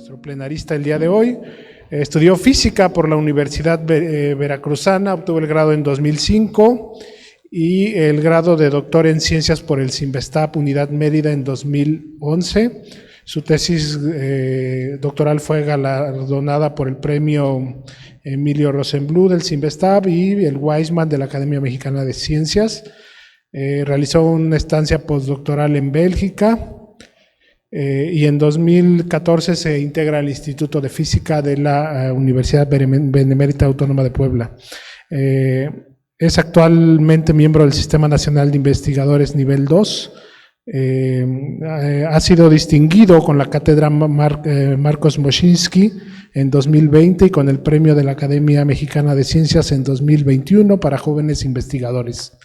nuestro plenarista el día de hoy. Estudió física por la Universidad Veracruzana, obtuvo el grado en 2005 y el grado de doctor en ciencias por el CINVESTAP Unidad Mérida en 2011. Su tesis doctoral fue galardonada por el premio Emilio Rosenbluth del CINVESTAP y el Weizmann de la Academia Mexicana de Ciencias. Realizó una estancia postdoctoral en Bélgica y en 2014 se integra al Instituto de Física de la Universidad Benemérita Autónoma de Puebla. Es actualmente miembro del Sistema Nacional de Investigadores Nivel 2. Ha sido distinguido con la cátedra Marcos Moschinsky en 2020 y con el premio de la Academia Mexicana de Ciencias en 2021 para jóvenes investigadores.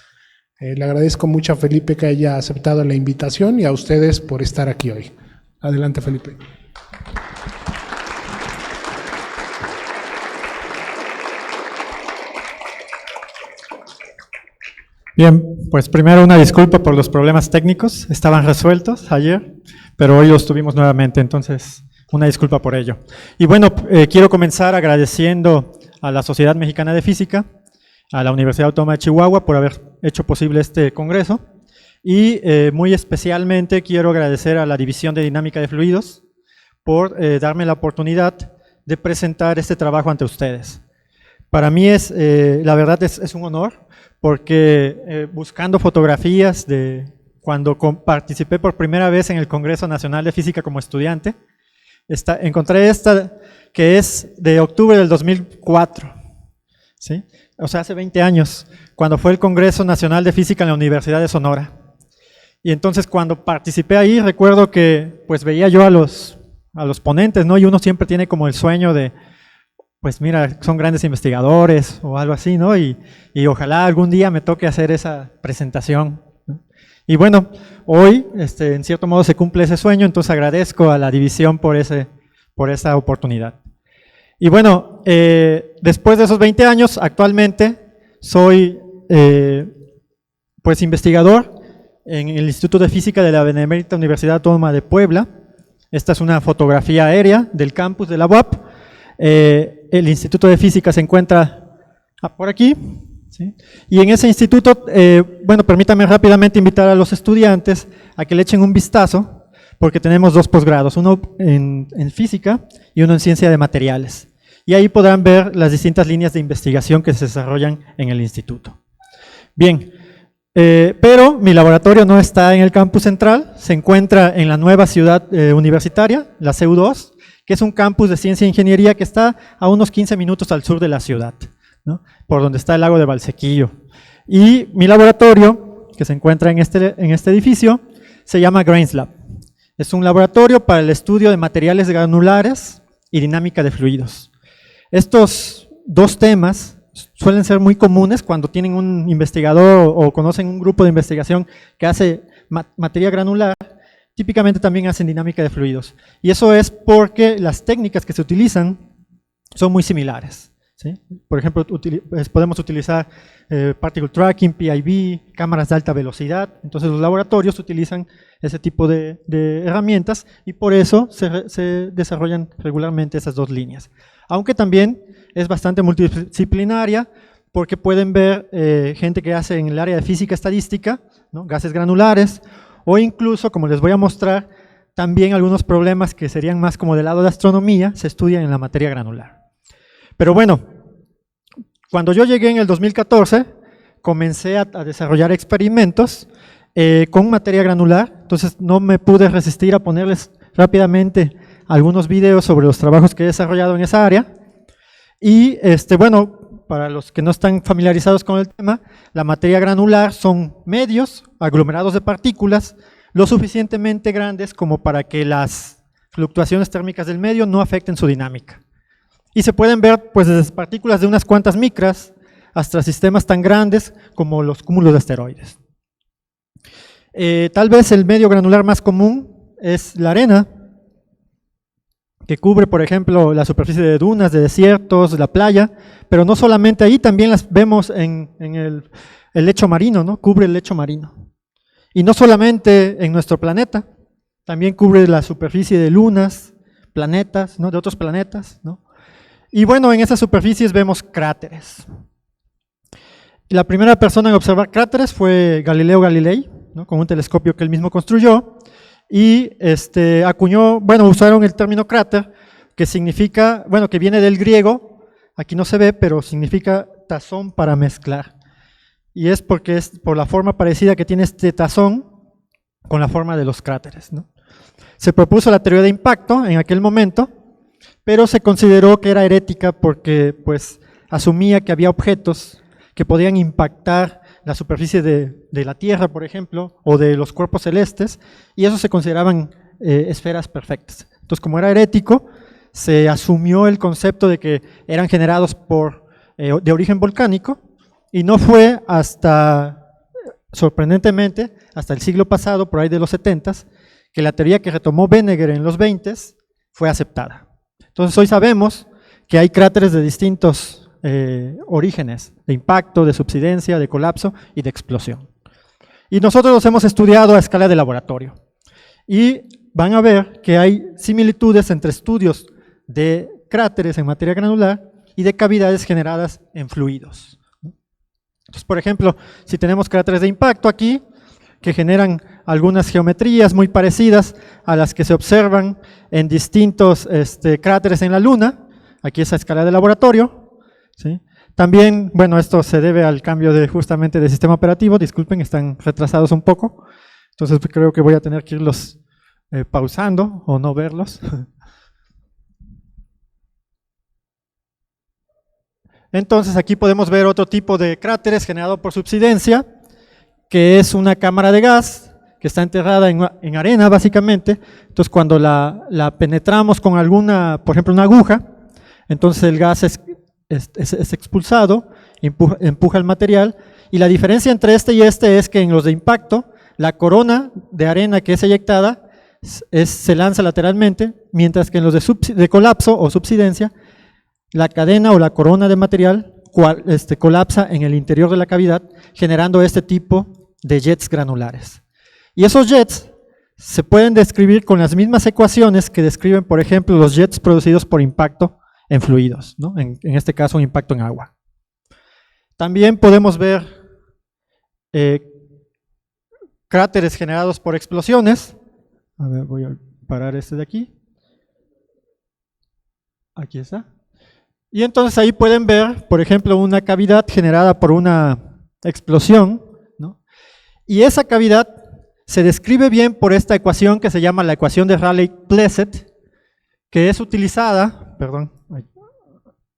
Le agradezco mucho a Felipe que haya aceptado la invitación y a ustedes por estar aquí hoy. Adelante, Felipe. Bien, pues primero una disculpa por los problemas técnicos, estaban resueltos ayer, pero hoy los tuvimos nuevamente, entonces una disculpa por ello. Y bueno, quiero comenzar agradeciendo a la Sociedad Mexicana de Física, a la Universidad Autónoma de Chihuahua por haber hecho posible este congreso y muy especialmente quiero agradecer a la División de Dinámica de Fluidos por darme la oportunidad de presentar este trabajo ante ustedes. Para mí la verdad es un honor porque buscando fotografías de cuando participé por primera vez en el Congreso Nacional de Física como estudiante, encontré esta que es de octubre del 2004, ¿sí? O sea, hace 20 años, cuando fue el Congreso Nacional de Física en la Universidad de Sonora. Y entonces cuando participé ahí, recuerdo que pues veía yo a los ponentes, ¿no? Y uno siempre tiene como el sueño de, pues mira, son grandes investigadores o algo así, ¿no? Y ojalá algún día me toque hacer esa presentación, ¿no? Y bueno, hoy en cierto modo se cumple ese sueño, entonces agradezco a la división por esa oportunidad. Y bueno, después de esos 20 años, actualmente soy pues investigador en el Instituto de Física de la Benemérita Universidad Autónoma de Puebla. Esta es una fotografía aérea del campus de la UAP. El Instituto de Física se encuentra por aquí, ¿sí? Y en ese instituto, bueno, permítanme rápidamente invitar a los estudiantes a que le echen un vistazo, porque tenemos dos posgrados, uno en física y uno en ciencia de materiales. Y ahí podrán ver las distintas líneas de investigación que se desarrollan en el instituto. Bien, pero mi laboratorio no está en el campus central, se encuentra en la nueva ciudad universitaria, la CU2, que es un campus de ciencia e ingeniería que está a unos 15 minutos al sur de la ciudad, ¿no? Por donde está el lago de Valsequillo. Y mi laboratorio, que se encuentra en este edificio, se llama Grains Lab. Es un laboratorio para el estudio de materiales granulares y dinámica de fluidos. Estos dos temas suelen ser muy comunes cuando tienen un investigador o conocen un grupo de investigación que hace materia granular, típicamente también hacen dinámica de fluidos. Y eso es porque las técnicas que se utilizan son muy similares, ¿sí? Por ejemplo, podemos utilizar particle tracking, PIV, cámaras de alta velocidad. Entonces los laboratorios utilizan ese tipo de herramientas y por eso se desarrollan regularmente esas dos líneas. Aunque también es bastante multidisciplinaria porque pueden ver gente que hace en el área de física estadística, ¿no? Gases granulares, o incluso, como les voy a mostrar, también algunos problemas que serían más como del lado de astronomía, se estudian en la materia granular. Pero bueno, cuando yo llegué en el 2014, comencé a desarrollar experimentos con materia granular, entonces no me pude resistir a ponerles rápidamente algunos videos sobre los trabajos que he desarrollado en esa área. Y bueno, para los que no están familiarizados con el tema, la materia granular son medios, aglomerados de partículas, lo suficientemente grandes como para que las fluctuaciones térmicas del medio no afecten su dinámica. Y se pueden ver pues desde partículas de unas cuantas micras hasta sistemas tan grandes como los cúmulos de asteroides. Tal vez el medio granular más común es la arena, que cubre, por ejemplo, la superficie de dunas, de desiertos, la playa, pero no solamente ahí, también las vemos en el lecho marino, ¿no? Cubre el lecho marino. Y no solamente en nuestro planeta, también cubre la superficie de lunas, planetas, ¿no? De otros planetas, ¿no? Y bueno, en esas superficies vemos cráteres. La primera persona en observar cráteres fue Galileo Galilei, ¿no? Con un telescopio que él mismo construyó, y acuñó, bueno, usaron el término cráter, que significa, bueno, que viene del griego, aquí no se ve, pero significa tazón para mezclar. Y es porque es por la forma parecida que tiene este tazón con la forma de los cráteres, ¿no? Se propuso la teoría de impacto en aquel momento, pero se consideró que era herética porque pues asumía que había objetos que podían impactar la superficie de la Tierra, por ejemplo, o de los cuerpos celestes, y eso se consideraban esferas perfectas. Entonces, como era herético, se asumió el concepto de que eran generados de origen volcánico, y no fue hasta, sorprendentemente, hasta el siglo pasado, por ahí de los 70s, que la teoría que retomó Benneger en los 20s fue aceptada. Entonces hoy sabemos que hay cráteres de distintos orígenes, de impacto, de subsidencia, de colapso y de explosión. Y nosotros los hemos estudiado a escala de laboratorio. Y van a ver que hay similitudes entre estudios de cráteres en materia granular y de cavidades generadas en fluidos. Entonces, por ejemplo, si tenemos cráteres de impacto aquí, que generan algunas geometrías muy parecidas a las que se observan en distintos cráteres en la Luna, aquí es a escala de laboratorio, ¿sí? También, bueno, esto se debe al cambio justamente de sistema operativo, disculpen, están retrasados un poco, entonces creo que voy a tener que irlos pausando o no verlos. Entonces aquí podemos ver otro tipo de cráteres generado por subsidencia, que es una cámara de gas que está enterrada en arena básicamente. Entonces cuando la penetramos con alguna, por ejemplo una aguja, entonces el gas es expulsado, empuja el material, y la diferencia entre este y este es que en los de impacto, la corona de arena que es eyectada se lanza lateralmente, mientras que en los de colapso o subsidencia, la cadena o la corona de material colapsa en el interior de la cavidad, generando este tipo de jets granulares. Y esos jets se pueden describir con las mismas ecuaciones que describen, por ejemplo, los jets producidos por impacto en fluidos, ¿no? En este caso, un impacto en agua. También podemos ver cráteres generados por explosiones. A ver, voy a parar este de aquí. Aquí está. Y entonces ahí pueden ver, por ejemplo, una cavidad generada por una explosión, ¿no? Y esa cavidad se describe bien por esta ecuación que se llama la ecuación de Rayleigh-Plesset, que es utilizada, perdón,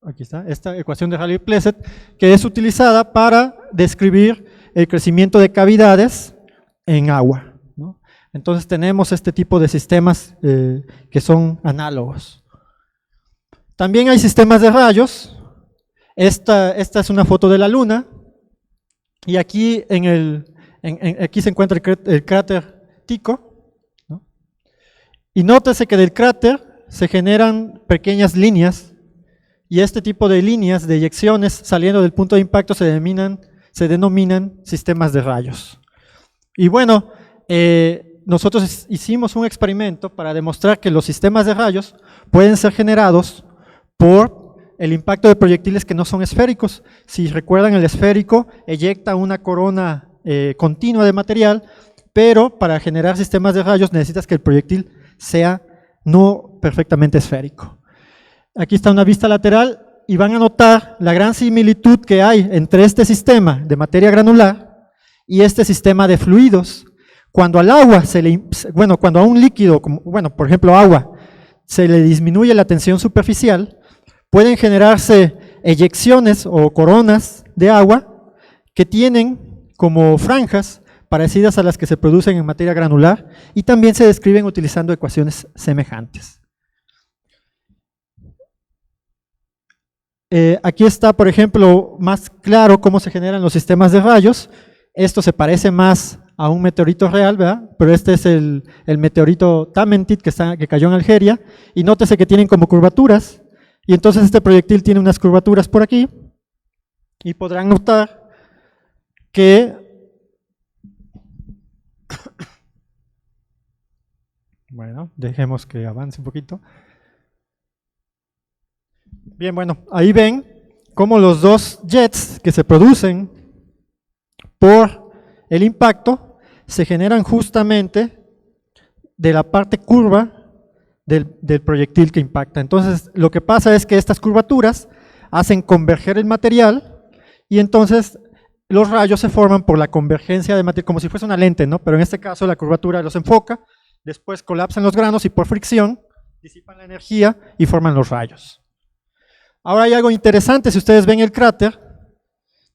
aquí está, esta ecuación de Rayleigh-Plesset, que es utilizada para describir el crecimiento de cavidades en agua, ¿no? Entonces tenemos este tipo de sistemas que son análogos. También hay sistemas de rayos. Esta es una foto de la Luna, y aquí, aquí se encuentra el cráter Tycho, ¿no? Y nótese que del cráter se generan pequeñas líneas, y este tipo de líneas de eyecciones saliendo del punto de impacto se denominan sistemas de rayos. Y bueno, nosotros hicimos un experimento para demostrar que los sistemas de rayos pueden ser generados por el impacto de proyectiles que no son esféricos. Si recuerdan, el esférico eyecta una corona continua de material, pero para generar sistemas de rayos necesitas que el proyectil sea no perfectamente esférico. Aquí está una vista lateral y van a notar la gran similitud que hay entre este sistema de materia granular y este sistema de fluidos. Cuando al agua cuando a un líquido, como, por ejemplo agua, se le disminuye la tensión superficial, pueden generarse eyecciones o coronas de agua que tienen como franjas parecidas a las que se producen en materia granular, y también se describen utilizando ecuaciones semejantes. Aquí está, por ejemplo, más claro cómo se generan los sistemas de rayos. Esto se parece más a un meteorito real, ¿verdad? Pero este es el meteorito Tamentit que cayó en Algeria, y nótese que tienen como curvaturas. Y entonces este proyectil tiene unas curvaturas por aquí, y podrán notar que bueno, dejemos que avance un poquito. Bien, bueno, ahí ven cómo los dos jets que se producen por el impacto se generan justamente de la parte curva del proyectil que impacta. Entonces, lo que pasa es que estas curvaturas hacen converger el material y entonces los rayos se forman por la convergencia de material, como si fuese una lente, ¿no? Pero en este caso la curvatura los enfoca, después colapsan los granos y por fricción disipan la energía y forman los rayos. Ahora hay algo interesante, si ustedes ven el cráter,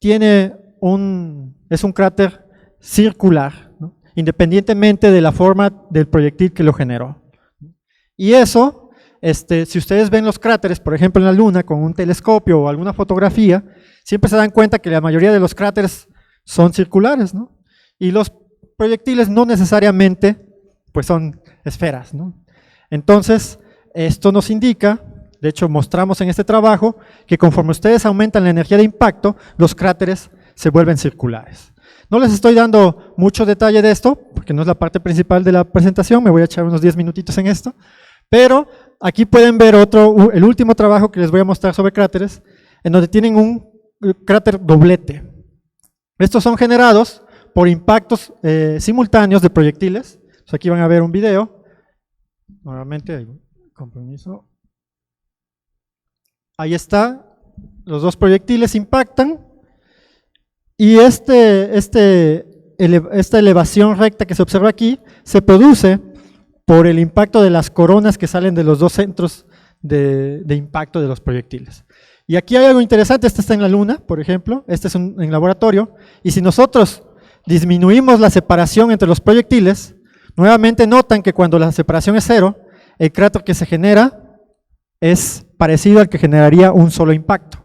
es un cráter circular, ¿no? Independientemente de la forma del proyectil que lo generó. Y eso, si ustedes ven los cráteres, por ejemplo en la Luna, con un telescopio o alguna fotografía, siempre se dan cuenta que la mayoría de los cráteres son circulares, ¿no? Y los proyectiles no necesariamente pues son esferas, ¿no? Entonces, esto nos indica, de hecho mostramos en este trabajo, que conforme ustedes aumentan la energía de impacto, los cráteres se vuelven circulares. No les estoy dando mucho detalle de esto, porque no es la parte principal de la presentación, me voy a echar unos 10 minutitos en esto, pero aquí pueden ver el último trabajo que les voy a mostrar sobre cráteres, en donde tienen un cráter doblete. Estos son generados por impactos simultáneos de proyectiles. Entonces aquí van a ver un video, nuevamente, compromiso. Ahí está, los dos proyectiles impactan, y esta elevación recta que se observa aquí se produce por el impacto de las coronas que salen de los dos centros de impacto de los proyectiles. Y aquí hay algo interesante, este está en la Luna, por ejemplo, este es en laboratorio, y si nosotros disminuimos la separación entre los proyectiles, nuevamente notan que cuando la separación es cero, el cráter que se genera es parecido al que generaría un solo impacto.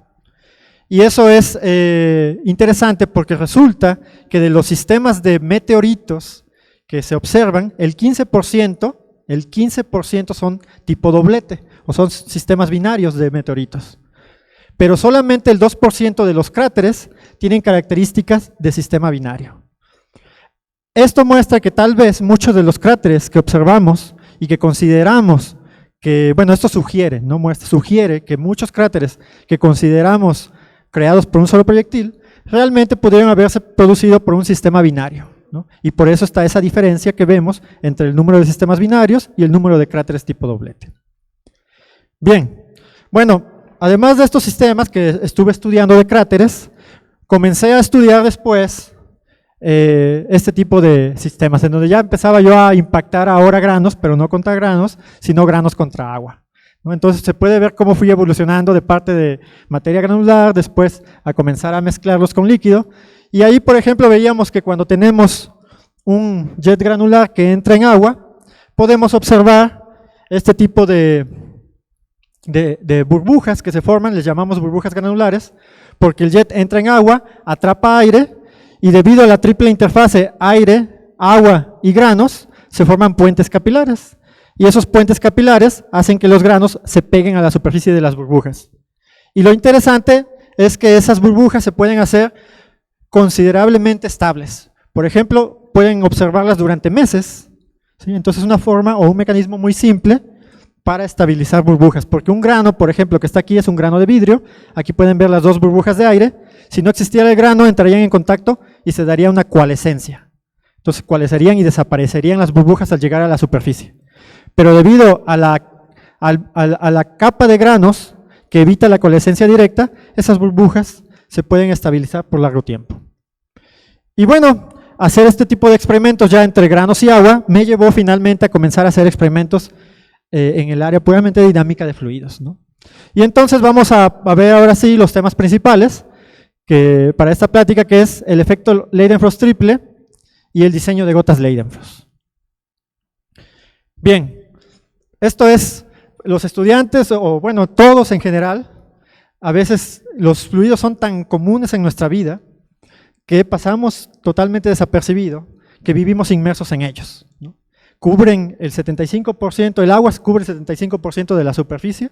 Y eso es interesante porque resulta que de los sistemas de meteoritos que se observan, el 15% son tipo doblete, o son sistemas binarios de meteoritos. Pero solamente el 2% de los cráteres tienen características de sistema binario. Esto muestra que tal vez muchos de los cráteres que observamos y que consideramos que, bueno, esto sugiere, no muestra, sugiere que muchos cráteres que consideramos creados por un solo proyectil, realmente pudieron haberse producido por un sistema binario, ¿no? Y por eso está esa diferencia que vemos entre el número de sistemas binarios y el número de cráteres tipo doblete. Bien, bueno, además de estos sistemas que estuve estudiando de cráteres, comencé a estudiar después este tipo de sistemas, en donde ya empezaba yo a impactar ahora granos, pero no contra granos, sino granos contra agua, ¿no? Entonces se puede ver cómo fui evolucionando de parte de materia granular, después a comenzar a mezclarlos con líquido, y ahí por ejemplo veíamos que cuando tenemos un jet granular que entra en agua, podemos observar este tipo de burbujas que se forman, les llamamos burbujas granulares, porque el jet entra en agua, atrapa aire, y debido a la triple interfase aire, agua y granos, se forman puentes capilares. Y esos puentes capilares hacen que los granos se peguen a la superficie de las burbujas. Y lo interesante es que esas burbujas se pueden hacer considerablemente estables. Por ejemplo, pueden observarlas durante meses, ¿sí? Entonces es una forma o un mecanismo muy simple para estabilizar burbujas, porque un grano, por ejemplo, que está aquí es un grano de vidrio, aquí pueden ver las dos burbujas de aire, si no existiera el grano entrarían en contacto y se daría una coalescencia. Entonces coalescerían y desaparecerían las burbujas al llegar a la superficie. Pero debido a la capa de granos que evita la coalescencia directa, esas burbujas se pueden estabilizar por largo tiempo. Y bueno, hacer este tipo de experimentos ya entre granos y agua me llevó finalmente a comenzar a hacer experimentos en el área puramente dinámica de fluidos, ¿no? Y entonces vamos a ver ahora sí los temas principales para esta plática, que es el efecto Leidenfrost triple y el diseño de gotas Leidenfrost. Bien, esto es, los estudiantes, o bueno, todos en general, a veces los fluidos son tan comunes en nuestra vida que pasamos totalmente desapercibido, que vivimos inmersos en ellos, ¿no? Cubren el 75%, el agua cubre el 75% de la superficie,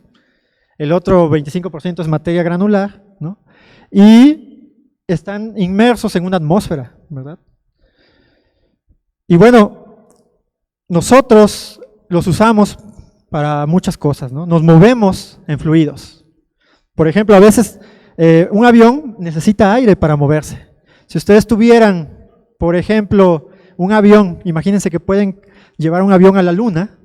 el otro 25% es materia granular, ¿no? Y están inmersos en una atmósfera, ¿verdad? Y bueno, nosotros los usamos para muchas cosas, ¿no? Nos movemos en fluidos. Por ejemplo, a veces un avión necesita aire para moverse. Si ustedes tuvieran, por ejemplo, un avión, imagínense que pueden llevar un avión a la luna,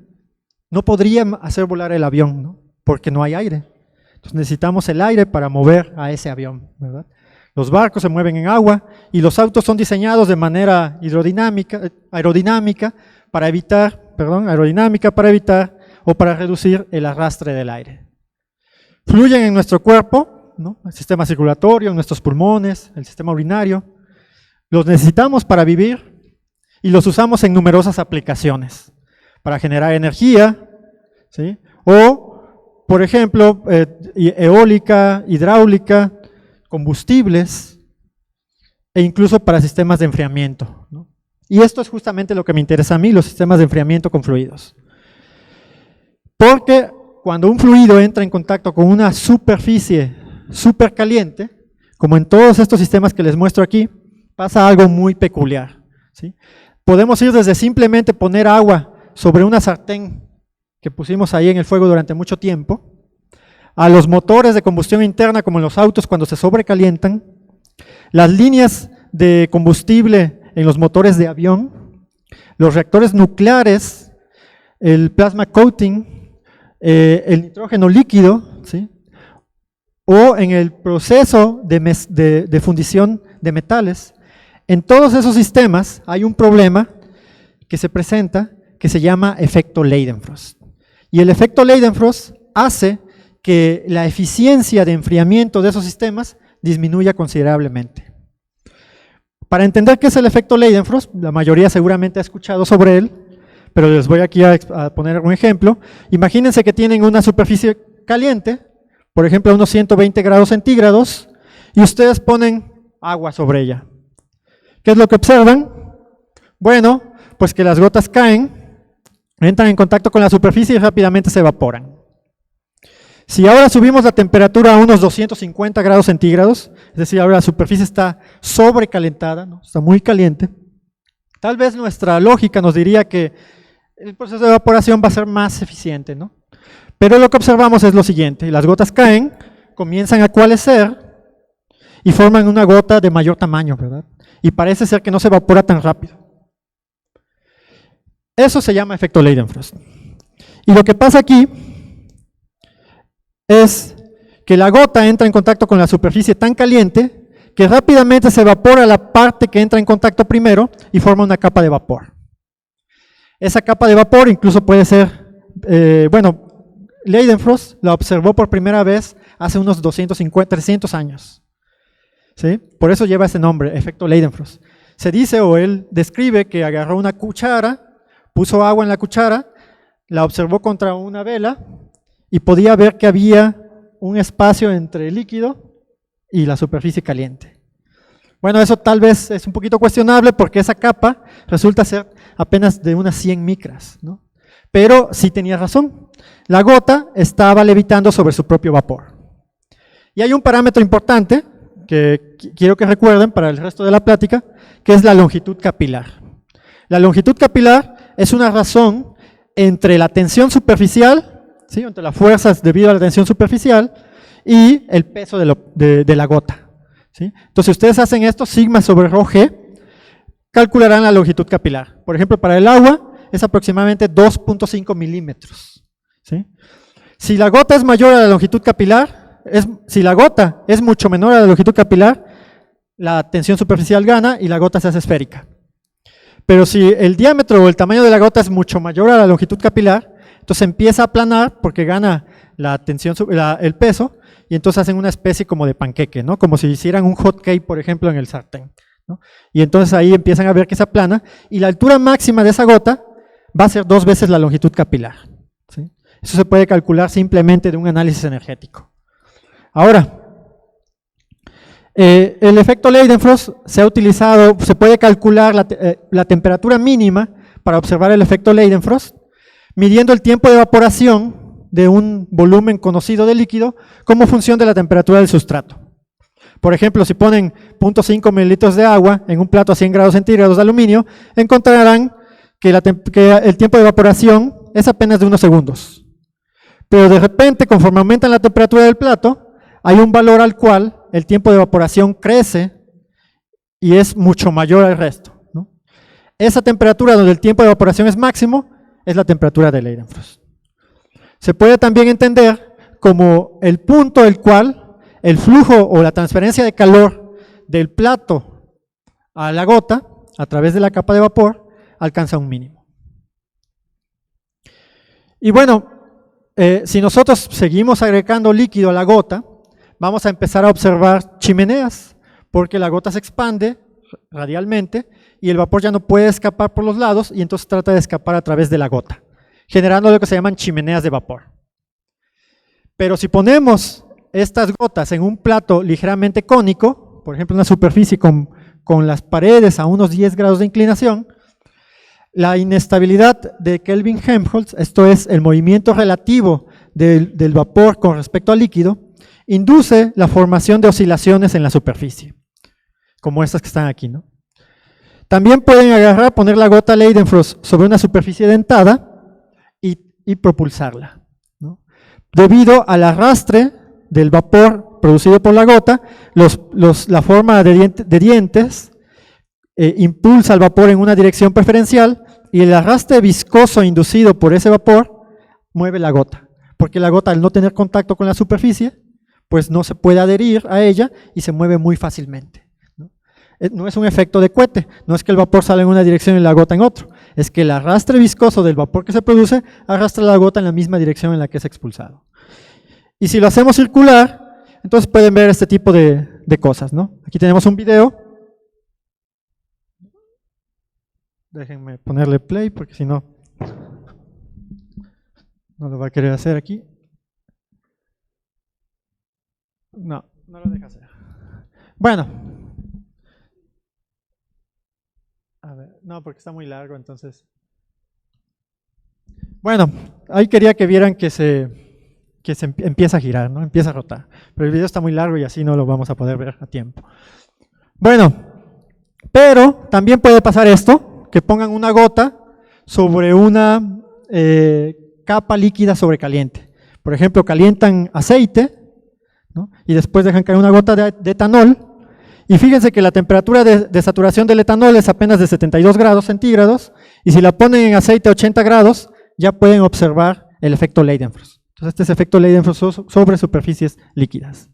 no podrían hacer volar el avión, ¿no? Porque no hay aire. Entonces necesitamos el aire para mover a ese avión, ¿verdad? Los barcos se mueven en agua y los autos son diseñados de manera aerodinámica para evitar o para reducir el arrastre del aire. Fluyen en nuestro cuerpo, ¿no? El sistema circulatorio, en nuestros pulmones, el sistema urinario. Los necesitamos para vivir y los usamos en numerosas aplicaciones. Para generar energía, ¿sí? O, por ejemplo, eólica, hidráulica, combustibles e incluso para sistemas de enfriamiento, ¿no? Y esto es justamente lo que me interesa a mí, los sistemas de enfriamiento con fluidos. Porque cuando un fluido entra en contacto con una superficie supercaliente, como en todos estos sistemas que les muestro aquí, pasa algo muy peculiar, ¿sí? Podemos ir desde simplemente poner agua sobre una sartén que pusimos ahí en el fuego durante mucho tiempo, a los motores de combustión interna como en los autos cuando se sobrecalientan, las líneas de combustible en los motores de avión, los reactores nucleares, el plasma coating, el nitrógeno líquido, ¿sí? O en el proceso de fundición de metales. En todos esos sistemas hay un problema que se presenta que se llama efecto Leidenfrost. Y el efecto Leidenfrost hace que la eficiencia de enfriamiento de esos sistemas disminuya considerablemente. Para entender qué es el efecto Leidenfrost, la mayoría seguramente ha escuchado sobre él, pero les voy aquí a poner un ejemplo. Imagínense que tienen una superficie caliente, por ejemplo a unos 120 grados centígrados, y ustedes ponen agua sobre ella. ¿Qué es lo que observan? Bueno, pues que las gotas caen, entran en contacto con la superficie y rápidamente se evaporan. Si ahora subimos la temperatura a unos 250 grados centígrados, es decir, ahora la superficie está sobrecalentada, ¿no? Está muy caliente, tal vez nuestra lógica nos diría que el proceso de evaporación va a ser más eficiente, ¿no? Pero lo que observamos es lo siguiente: las gotas caen, comienzan a coalescer y forman una gota de mayor tamaño, ¿verdad? Y parece ser que no se evapora tan rápido. Eso se llama efecto Leidenfrost. Y lo que pasa aquí es que la gota entra en contacto con la superficie tan caliente que rápidamente se evapora la parte que entra en contacto primero y forma una capa de vapor. Esa capa de vapor incluso puede ser, Leidenfrost la observó por primera vez hace unos 250, 300 años. ¿Sí? Por eso lleva ese nombre, efecto Leidenfrost. Se dice, o él describe, que agarró una cuchara, puso agua en la cuchara, la observó contra una vela y podía ver que había un espacio entre el líquido y la superficie caliente. Bueno, eso tal vez es un poquito cuestionable porque esa capa resulta ser apenas de unas 100 micras, ¿no? Pero sí tenía razón, la gota estaba levitando sobre su propio vapor. Y hay un parámetro importante que quiero que recuerden para el resto de la plática, que es la longitud capilar. La longitud capilar es una razón entre la tensión superficial, ¿sí? Entre las fuerzas debido a la tensión superficial y el peso de la gota, ¿sí? Entonces, si ustedes hacen esto, sigma sobre rho g, calcularán la longitud capilar. Por ejemplo, para el agua es aproximadamente 2.5 milímetros, ¿sí? Si la gota es mayor a la longitud capilar, si la gota es mucho menor a la longitud capilar, la tensión superficial gana y la gota se hace esférica. Pero si el diámetro o el tamaño de la gota es mucho mayor a la longitud capilar, entonces empieza a aplanar porque gana la tensión, el peso, y entonces hacen una especie como de panqueque, ¿no? Como si hicieran un hot cake, por ejemplo, en el sartén, ¿no? Y entonces ahí empiezan a ver que se aplana, y la altura máxima de esa gota va a ser 2 veces la longitud capilar, ¿sí? Eso se puede calcular simplemente de un análisis energético. Ahora, el efecto Leidenfrost se ha utilizado, se puede calcular la temperatura mínima para observar el efecto Leidenfrost, midiendo el tiempo de evaporación de un volumen conocido de líquido como función de la temperatura del sustrato. Por ejemplo, si ponen 0.5 mililitros de agua en un plato a 100 grados centígrados de aluminio, encontrarán que el tiempo de evaporación es apenas de unos segundos. Pero de repente, conforme aumentan la temperatura del plato, hay un valor al cual el tiempo de evaporación crece y es mucho mayor al resto, ¿no? Esa temperatura donde el tiempo de evaporación es máximo es la temperatura de Leidenfrost. Se puede también entender como el punto del cual el flujo o la transferencia de calor del plato a la gota a través de la capa de vapor alcanza un mínimo. Y bueno, si nosotros seguimos agregando líquido a la gota, vamos a empezar a observar chimeneas, porque la gota se expande radialmente y el vapor ya no puede escapar por los lados y entonces trata de escapar a través de la gota, generando lo que se llaman chimeneas de vapor. Pero si ponemos estas gotas en un plato ligeramente cónico, por ejemplo una superficie con las paredes a unos 10 grados de inclinación, la inestabilidad de Kelvin-Helmholtz, esto es el movimiento relativo del vapor con respecto al líquido, induce la formación de oscilaciones en la superficie, como estas que están aquí, ¿no? También pueden agarrar, poner la gota Leidenfrost sobre una superficie dentada y propulsarla, ¿no? Debido al arrastre del vapor producido por la gota, la forma de dientes impulsa el vapor en una dirección preferencial y el arrastre viscoso inducido por ese vapor mueve la gota, porque la gota al no tener contacto con la superficie, pues no se puede adherir a ella y se mueve muy fácilmente, ¿no? No es un efecto de cohete, no es que el vapor sale en una dirección y la gota en otro, es que el arrastre viscoso del vapor que se produce arrastra la gota en la misma dirección en la que es expulsado. Y si lo hacemos circular, entonces pueden ver este tipo de cosas, ¿no? Aquí tenemos un video. Déjenme ponerle play porque si no, no lo va a querer hacer aquí. No, no lo deja hacer. Bueno. A ver, no, porque está muy largo, entonces. Bueno, ahí quería que vieran que se empieza a girar, ¿no? Empieza a rotar. Pero el video está muy largo y así no lo vamos a poder ver a tiempo. Bueno, pero también puede pasar esto, que pongan una gota sobre una capa líquida sobrecaliente. Por ejemplo, calientan aceite, ¿no? Y después dejan caer una gota de etanol, y fíjense que la temperatura de saturación del etanol es apenas de 72 grados centígrados, y si la ponen en aceite a 80 grados, ya pueden observar el efecto Leidenfrost. Entonces este es el efecto Leidenfrost sobre superficies líquidas.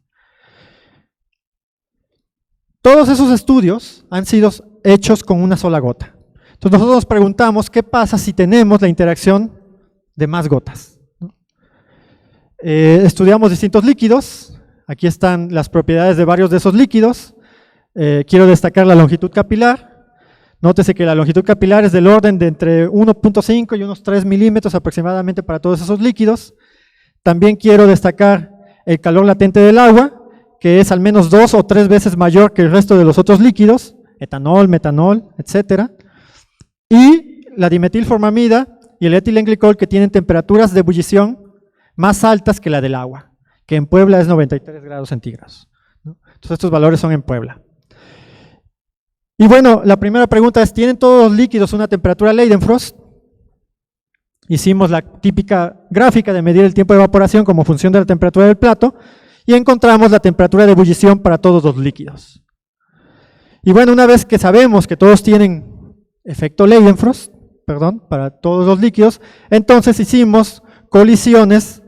Todos esos estudios han sido hechos con una sola gota. Entonces nosotros nos preguntamos qué pasa si tenemos la interacción de más gotas, ¿no? Estudiamos distintos líquidos. Aquí están las propiedades de varios de esos líquidos. Quiero destacar la longitud capilar. Nótese que la longitud capilar es del orden de entre 1.5 y unos 3 milímetros aproximadamente para todos esos líquidos. También quiero destacar el calor latente del agua, que es al menos 2 o 3 veces mayor que el resto de los otros líquidos, etanol, metanol, etc. Y la dimetilformamida y el etilenglicol, que tienen temperaturas de ebullición más altas que la del agua, que en Puebla es 93 grados centígrados, ¿no? Entonces estos valores son en Puebla. Y bueno, la primera pregunta es, ¿tienen todos los líquidos una temperatura Leidenfrost? Hicimos la típica gráfica de medir el tiempo de evaporación como función de la temperatura del plato y encontramos la temperatura de ebullición para todos los líquidos. Y bueno, una vez que sabemos que todos tienen efecto Leidenfrost, para todos los líquidos, entonces hicimos colisiones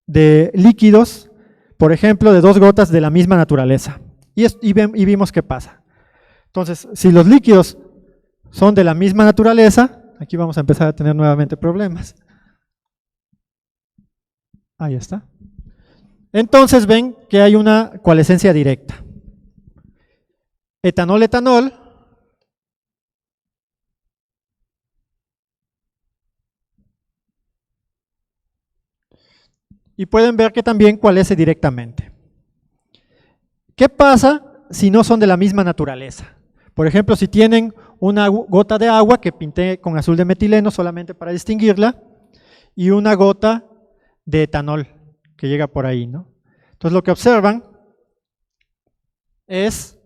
de líquidos, por ejemplo, de 2 gotas de la misma naturaleza. Y vimos qué pasa. Entonces, si los líquidos son de la misma naturaleza, aquí vamos a empezar a tener nuevamente problemas. Ahí está. Entonces ven que hay una coalescencia directa. Etanol-etanol y pueden ver que también coalesce directamente. ¿Qué pasa si no son de la misma naturaleza? Por ejemplo, si tienen una gota de agua que pinté con azul de metileno solamente para distinguirla y una gota de etanol que llega por ahí, ¿no? Entonces lo que observan es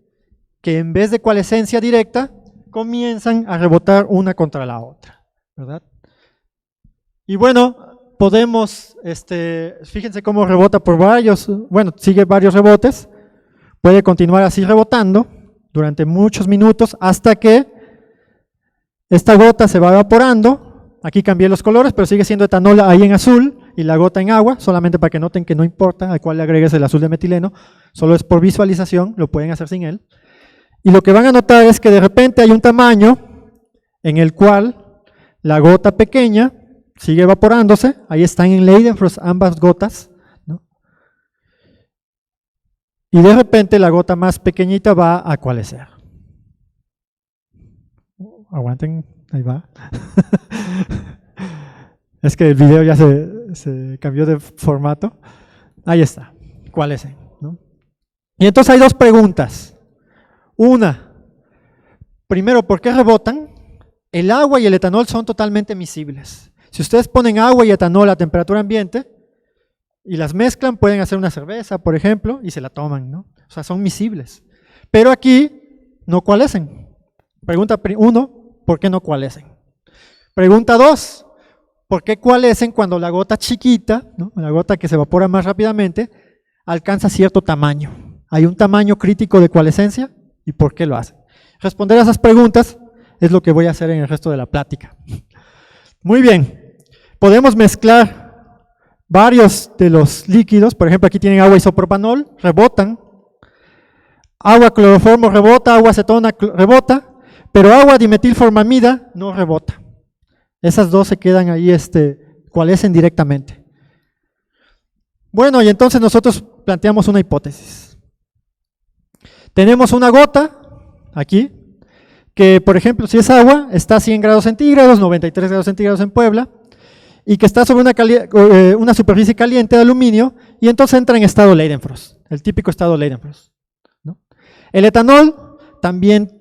que en vez de coalescencia directa comienzan a rebotar una contra la otra, ¿verdad? Y bueno, podemos, fíjense cómo rebota por varios, bueno, sigue varios rebotes, puede continuar así rebotando durante muchos minutos hasta que esta gota se va evaporando. Aquí cambié los colores, pero sigue siendo etanol ahí en azul y la gota en agua, solamente para que noten que no importa a cuál le agregues el azul de metileno, solo es por visualización, lo pueden hacer sin él. Y lo que van a notar es que de repente hay un tamaño en el cual la gota pequeña sigue evaporándose, ahí están en Leidenfrost ambas gotas, ¿no? Y de repente la gota más pequeñita va a coalescer. Aguanten, ahí va. Es que el video ya se cambió de formato. Ahí está, coalescen, ¿no? Y entonces hay dos preguntas. Una, primero, ¿por qué rebotan? El agua y el etanol son totalmente miscibles. Si ustedes ponen agua y etanol a temperatura ambiente y las mezclan, pueden hacer una cerveza, por ejemplo, y se la toman, ¿no? O sea, son miscibles. Pero aquí no coalescen. Pregunta 1, ¿por qué no coalescen? Pregunta 2, ¿por qué coalescen cuando la gota chiquita, ¿no? La gota que se evapora más rápidamente, alcanza cierto tamaño? ¿Hay un tamaño crítico de coalescencia? ¿Y por qué lo hacen? Responder a esas preguntas es lo que voy a hacer en el resto de la plática. Muy bien. Podemos mezclar varios de los líquidos, por ejemplo aquí tienen agua isopropanol, rebotan, agua cloroformo rebota, agua acetona rebota, pero agua dimetilformamida no rebota. Esas dos se quedan ahí, coalescen directamente. Bueno, y entonces nosotros planteamos una hipótesis. Tenemos una gota, aquí, que por ejemplo si es agua, está a 100 grados centígrados, 93 grados centígrados en Puebla, y que está sobre una superficie caliente de aluminio, y entonces entra en estado Leidenfrost, el típico estado Leidenfrost, ¿no? El etanol también,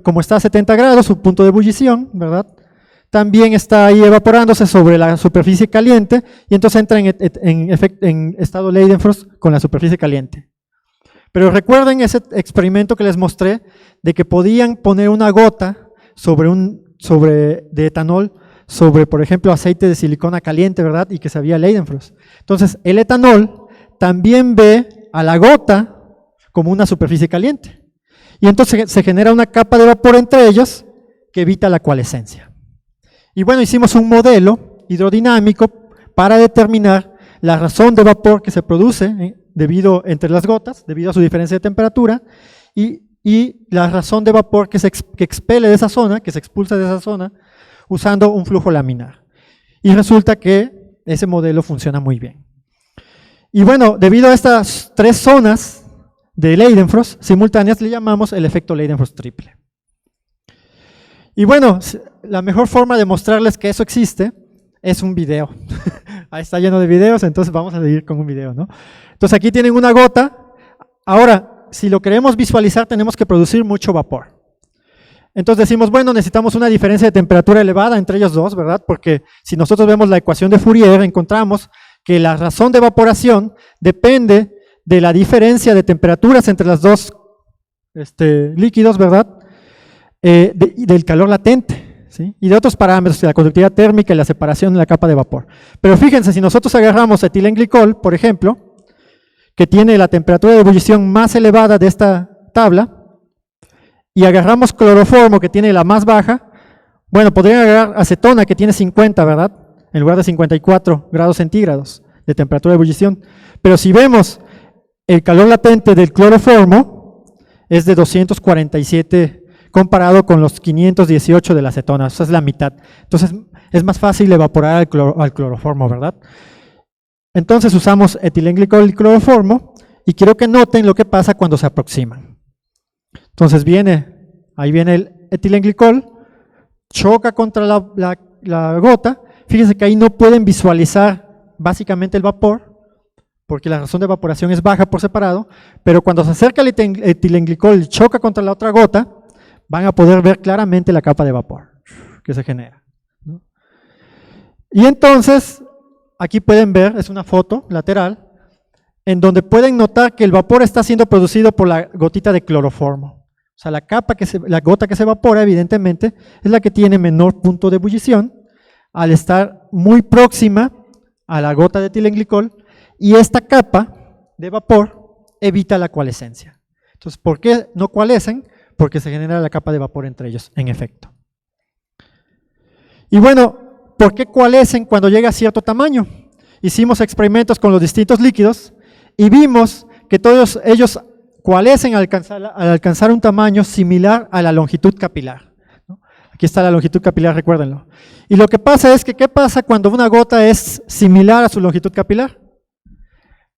como está a 70 grados, su punto de ebullición, ¿verdad? También está ahí evaporándose sobre la superficie caliente, y entonces entra en estado Leidenfrost con la superficie caliente. Pero recuerden ese experimento que les mostré, de que podían poner una gota de etanol sobre, por ejemplo, aceite de silicona caliente, ¿verdad? Y que se había Leidenfrost. Entonces, el etanol también ve a la gota como una superficie caliente. Y entonces se genera una capa de vapor entre ellos que evita la coalescencia. Y bueno, hicimos un modelo hidrodinámico para determinar la razón de vapor que se produce entre las gotas, debido a su diferencia de temperatura, y la razón de vapor que expele de esa zona, que se expulsa de esa zona, usando un flujo laminar. Y resulta que ese modelo funciona muy bien. Y bueno, debido a estas tres zonas de Leidenfrost simultáneas, le llamamos el efecto Leidenfrost triple. Y bueno, la mejor forma de mostrarles que eso existe es un video. Ahí está lleno de videos, entonces vamos a seguir con un video, ¿no? Entonces aquí tienen una gota. Ahora, si lo queremos visualizar, tenemos que producir mucho vapor. Entonces decimos, bueno, necesitamos una diferencia de temperatura elevada entre ellos dos, ¿verdad? Porque si nosotros vemos la ecuación de Fourier, encontramos que la razón de evaporación depende de la diferencia de temperaturas entre los dos líquidos, ¿verdad? Del calor latente, ¿sí? Y de otros parámetros, de la conductividad térmica y la separación de la capa de vapor. Pero fíjense, si nosotros agarramos etilenglicol, por ejemplo, que tiene la temperatura de ebullición más elevada de esta tabla, y agarramos cloroformo, que tiene la más baja, bueno, podrían agarrar acetona, que tiene 50, ¿verdad? En lugar de 54 grados centígrados de temperatura de ebullición. Pero si vemos el calor latente del cloroformo, es de 247 comparado con los 518 de la acetona, eso es la mitad. Entonces es más fácil evaporar al cloroformo, ¿verdad? Entonces usamos etilenglicol y cloroformo, y quiero que noten lo que pasa cuando se aproximan. Entonces ahí viene el etilenglicol, choca contra la gota. Fíjense que ahí no pueden visualizar básicamente el vapor, porque la razón de evaporación es baja por separado, pero cuando se acerca el etilenglicol y choca contra la otra gota, van a poder ver claramente la capa de vapor que se genera, ¿no? Y entonces, aquí pueden ver, es una foto lateral, en donde pueden notar que el vapor está siendo producido por la gotita de cloroformo. O sea, la gota que se evapora, evidentemente, es la que tiene menor punto de ebullición, al estar muy próxima a la gota de etilenglicol y esta capa de vapor evita la coalescencia. Entonces, ¿por qué no coalescen? Porque se genera la capa de vapor entre ellos, en efecto. Y bueno, ¿por qué coalescen cuando llega a cierto tamaño? Hicimos experimentos con los distintos líquidos y vimos que todos ellos coalescen al alcanzar un tamaño similar a la longitud capilar, ¿no? Aquí está la longitud capilar, recuérdenlo. Y lo que pasa es que, ¿qué pasa cuando una gota es similar a su longitud capilar?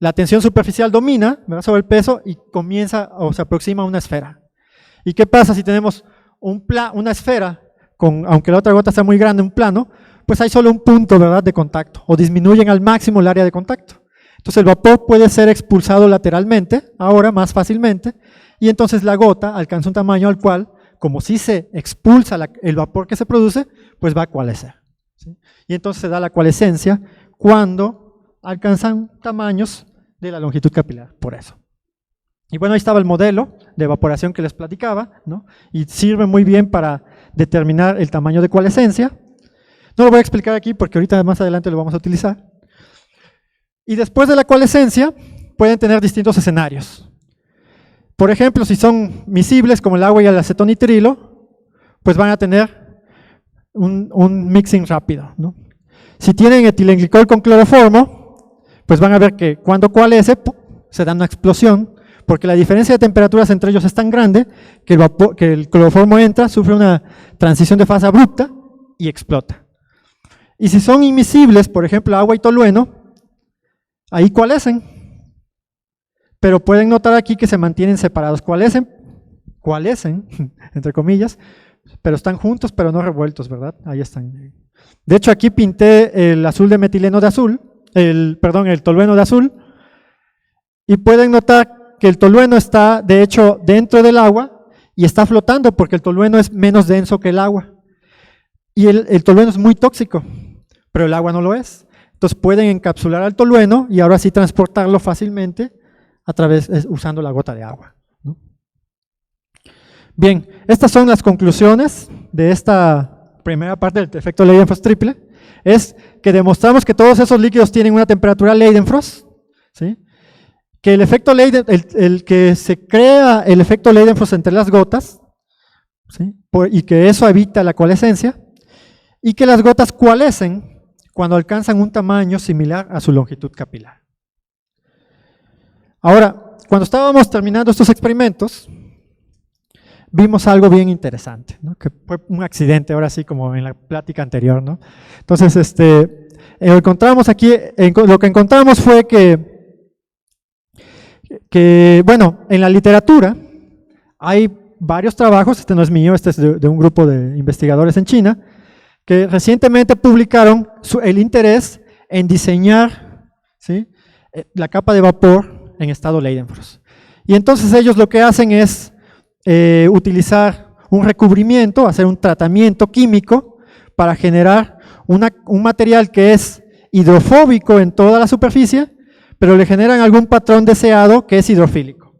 La tensión superficial domina, ¿verdad?, sobre el peso y comienza o se aproxima a una esfera. ¿Y qué pasa si tenemos una esfera, aunque la otra gota sea muy grande, un plano? Pues hay solo un punto, ¿verdad?, de contacto, o disminuyen al máximo el área de contacto. Entonces el vapor puede ser expulsado lateralmente, ahora más fácilmente, y entonces la gota alcanza un tamaño al cual, como si se expulsa el vapor que se produce, pues va a coalescer, ¿sí? Y entonces se da la coalescencia cuando alcanzan tamaños de la longitud capilar, por eso. Y bueno, ahí estaba el modelo de evaporación que les platicaba, ¿no? Y sirve muy bien para determinar el tamaño de coalescencia. No lo voy a explicar aquí porque ahorita más adelante lo vamos a utilizar. Y después de la coalescencia pueden tener distintos escenarios. Por ejemplo, si son miscibles como el agua y el acetonitrilo, pues van a tener un mixing rápido, ¿no? Si tienen etilenglicol con cloroformo, pues van a ver que cuando coalesce se da una explosión, porque la diferencia de temperaturas entre ellos es tan grande que el cloroformo entra, sufre una transición de fase abrupta y explota. Y si son inmiscibles, por ejemplo agua y tolueno, ahí coalescen, pero pueden notar aquí que se mantienen separados, coalescen, entre comillas, pero están juntos pero no revueltos, ¿verdad? Ahí están. De hecho aquí pinté el azul de metileno de azul, el tolueno de azul, y pueden notar que el tolueno está de hecho dentro del agua y está flotando porque el tolueno es menos denso que el agua. Y el tolueno es muy tóxico, pero el agua no lo es. Entonces pueden encapsular al tolueno y ahora sí transportarlo fácilmente usando la gota de agua, ¿no? Bien, estas son las conclusiones de esta primera parte del efecto Leidenfrost triple. Es que demostramos que todos esos líquidos tienen una temperatura Leidenfrost, ¿sí? Que el efecto el que se crea el efecto Leidenfrost entre las gotas, ¿sí?, y que eso evita la coalescencia, y que las gotas coalescen cuando alcanzan un tamaño similar a su longitud capilar. Ahora, cuando estábamos terminando estos experimentos, vimos algo bien interesante, ¿no?, que fue un accidente, ahora sí, como en la plática anterior, ¿no? Entonces, encontramos aquí, lo que encontramos fue bueno, en la literatura hay varios trabajos, este no es mío, este es de un grupo de investigadores en China, que recientemente publicaron el interés en diseñar, ¿sí?, la capa de vapor en estado Leidenfrost. Y entonces ellos lo que hacen es utilizar un recubrimiento, hacer un tratamiento químico para generar un material que es hidrofóbico en toda la superficie, pero le generan algún patrón deseado que es hidrofílico.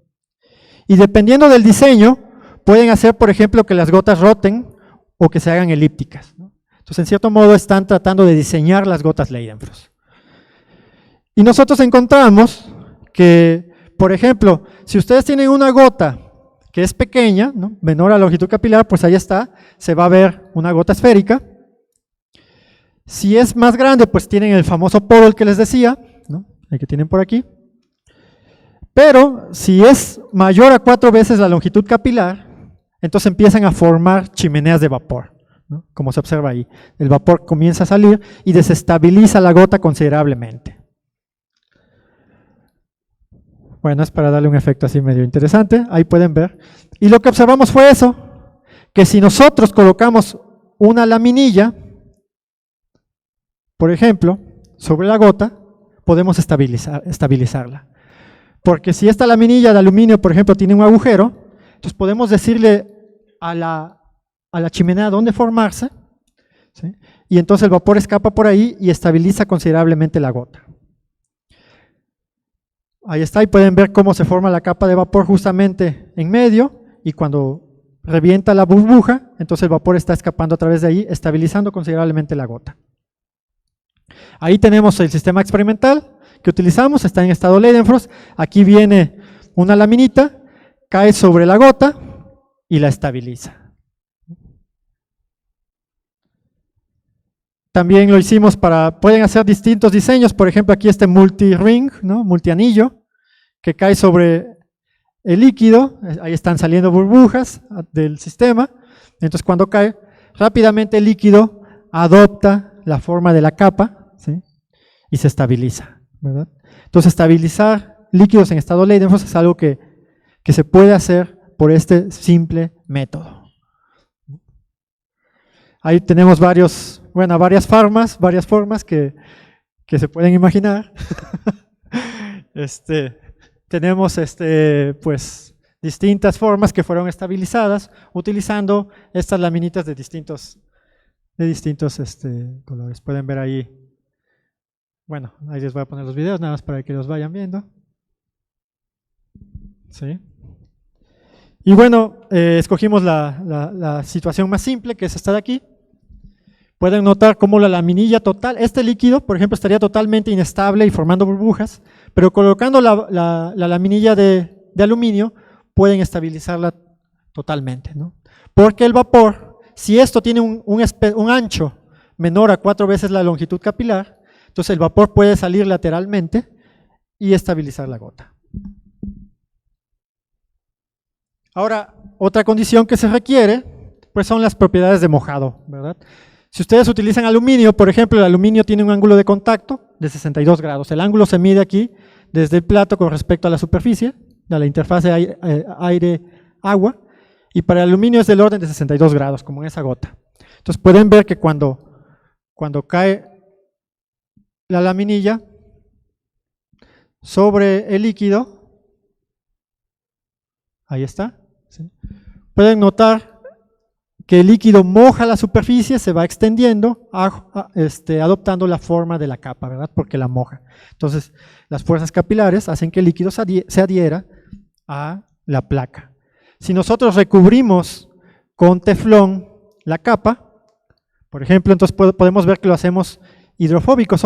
Y dependiendo del diseño, pueden hacer, por ejemplo, que las gotas roten o que se hagan elípticas, ¿no? Entonces, en cierto modo, están tratando de diseñar las gotas Leidenfrost. Y nosotros encontramos que, por ejemplo, si ustedes tienen una gota que es pequeña, ¿no?, menor a la longitud capilar, pues ahí está, se va a ver una gota esférica. Si es más grande, pues tienen el famoso poro que les decía, ¿no?, el que tienen por aquí. Pero si es mayor a 4 veces la longitud capilar, entonces empiezan a formar chimeneas de vapor, ¿no?, como se observa ahí. El vapor comienza a salir y desestabiliza la gota considerablemente. Bueno, es para darle un efecto así medio interesante, ahí pueden ver. Y lo que observamos fue eso, que si nosotros colocamos una laminilla, por ejemplo, sobre la gota, podemos estabilizarla. Porque si esta laminilla de aluminio, por ejemplo, tiene un agujero, entonces podemos decirle a la chimenea dónde formarse, ¿sí?, y entonces el vapor escapa por ahí y estabiliza considerablemente la gota. Ahí está, y pueden ver cómo se forma la capa de vapor justamente en medio, y cuando revienta la burbuja, entonces el vapor está escapando a través de ahí, estabilizando considerablemente la gota. Ahí tenemos el sistema experimental que utilizamos, está en estado Leidenfrost. Aquí viene una laminita, cae sobre la gota y la estabiliza. También lo hicimos pueden hacer distintos diseños, por ejemplo aquí este multi-ring, ¿no? Multianillo, que cae sobre el líquido, ahí están saliendo burbujas del sistema, entonces cuando cae, rápidamente el líquido adopta la forma de la capa, ¿sí? Y se estabiliza, ¿verdad? Entonces estabilizar líquidos en estado Leidenfrost es algo que se puede hacer por este simple método. Ahí tenemos varias formas que se pueden imaginar. Tenemos pues distintas formas que fueron estabilizadas utilizando estas laminitas de distintos colores. Pueden ver ahí, bueno, ahí les voy a poner los videos nada más para que los vayan viendo. ¿Sí? Y bueno, escogimos la situación más simple, que es esta de aquí. Pueden notar cómo la laminilla total, este líquido, por ejemplo, estaría totalmente inestable y formando burbujas, pero colocando la laminilla de aluminio, pueden estabilizarla totalmente, ¿no? Porque el vapor, si esto tiene un ancho menor a 4 veces la longitud capilar, entonces el vapor puede salir lateralmente y estabilizar la gota. Ahora, otra condición que se requiere, pues son las propiedades de mojado, ¿verdad? Si ustedes utilizan aluminio, por ejemplo, el aluminio tiene un ángulo de contacto de 62 grados. El ángulo se mide aquí desde el plato con respecto a la superficie, a la interfaz aire-agua, y para el aluminio es del orden de 62 grados, como en esa gota. Entonces pueden ver que cuando cae la laminilla sobre el líquido, ahí está, ¿sí? Pueden notar que el líquido moja la superficie, se va extendiendo, adoptando la forma de la capa, ¿verdad? Porque la moja. Entonces, las fuerzas capilares hacen que el líquido se adhiera a la placa. Si nosotros recubrimos con teflón la capa, por ejemplo, entonces podemos ver que lo hacemos hidrofóbico.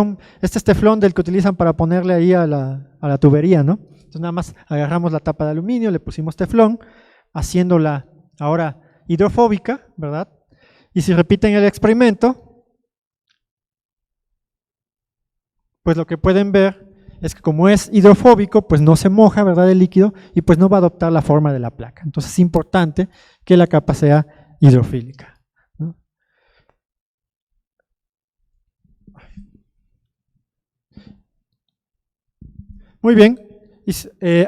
Este es teflón del que utilizan para ponerle ahí a la tubería, ¿no? Entonces, nada más agarramos la tapa de aluminio, le pusimos teflón, haciéndola ahora hidrofóbica, ¿verdad? Y si repiten el experimento, pues lo que pueden ver es que como es hidrofóbico, pues no se moja, ¿verdad? El líquido, y pues no va a adoptar la forma de la placa. Entonces es importante que la capa sea hidrofílica, ¿no? Muy bien.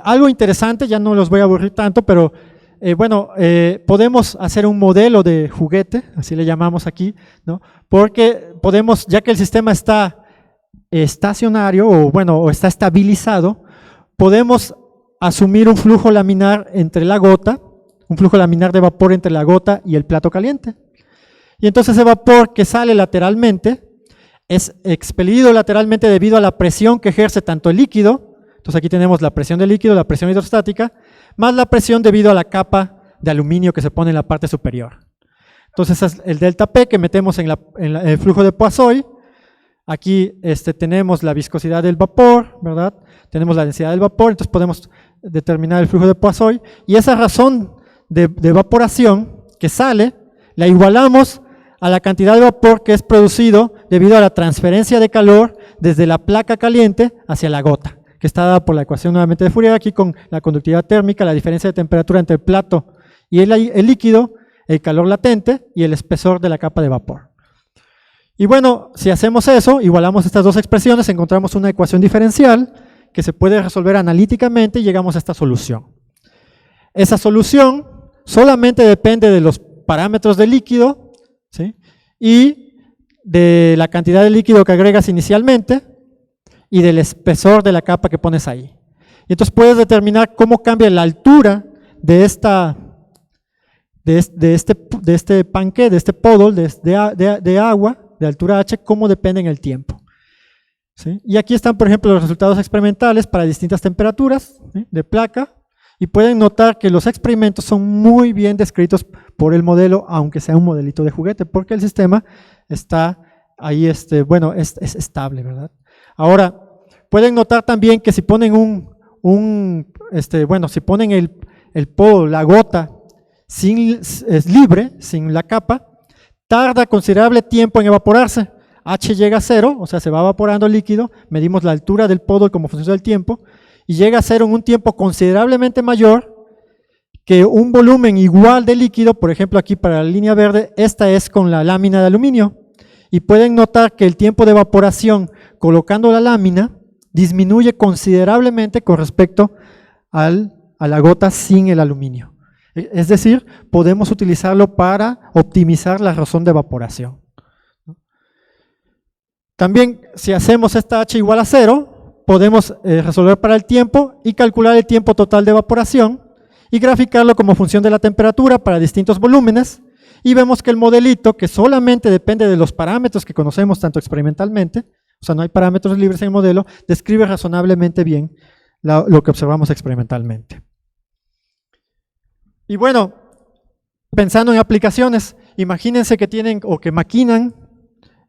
Algo interesante, ya no los voy a aburrir tanto, pero podemos hacer un modelo de juguete, así le llamamos aquí, ¿no? Porque podemos, ya que el sistema está estacionario o está estabilizado, podemos asumir un flujo laminar entre la gota, un flujo laminar de vapor entre la gota y el plato caliente. Y entonces ese vapor que sale lateralmente es expelido lateralmente debido a la presión que ejerce tanto el líquido. Entonces aquí tenemos la presión del líquido, la presión hidrostática, más la presión debido a la capa de aluminio que se pone en la parte superior. Entonces es el delta P que metemos en el flujo de Poiseuille. Aquí tenemos la viscosidad del vapor, ¿verdad? Tenemos la densidad del vapor, entonces podemos determinar el flujo de Poiseuille. Y esa razón de evaporación que sale, la igualamos a la cantidad de vapor que es producido debido a la transferencia de calor desde la placa caliente hacia la gota, que está dada por la ecuación nuevamente de Fourier, aquí con la conductividad térmica, la diferencia de temperatura entre el plato y el líquido, el calor latente y el espesor de la capa de vapor. Y bueno, si hacemos eso, igualamos estas dos expresiones, encontramos una ecuación diferencial que se puede resolver analíticamente y llegamos a esta solución. Esa solución solamente depende de los parámetros del líquido, ¿sí? Y de la cantidad de líquido que agregas inicialmente y del espesor de la capa que pones ahí. Y entonces puedes determinar cómo cambia la altura de este panqué, de este puddle de agua, de altura h, cómo depende en el tiempo. ¿Sí? Y aquí están, por ejemplo, los resultados experimentales para distintas temperaturas, ¿sí?, de placa, y pueden notar que los experimentos son muy bien descritos por el modelo, aunque sea un modelito de juguete, porque el sistema está ahí bueno, es estable, ¿verdad? Ahora, pueden notar también que si ponen bueno, si ponen el podo, la gota, es libre, sin la capa, tarda considerable tiempo en evaporarse. H llega a 0, o sea, se va evaporando el líquido, medimos la altura del podo como función del tiempo, y llega a 0 en un tiempo considerablemente mayor que un volumen igual de líquido. Por ejemplo, aquí para la línea verde, esta es con la lámina de aluminio, y pueden notar que el tiempo de evaporación colocando la lámina disminuye considerablemente con respecto a la gota sin el aluminio. Es decir, podemos utilizarlo para optimizar la razón de evaporación. También, si hacemos esta H igual a 0, podemos resolver para el tiempo y calcular el tiempo total de evaporación y graficarlo como función de la temperatura para distintos volúmenes, y vemos que el modelito, que solamente depende de los parámetros que conocemos tanto experimentalmente, o sea, no hay parámetros libres en el modelo, describe razonablemente bien lo que observamos experimentalmente. Y bueno, pensando en aplicaciones, imagínense que tienen o que maquinan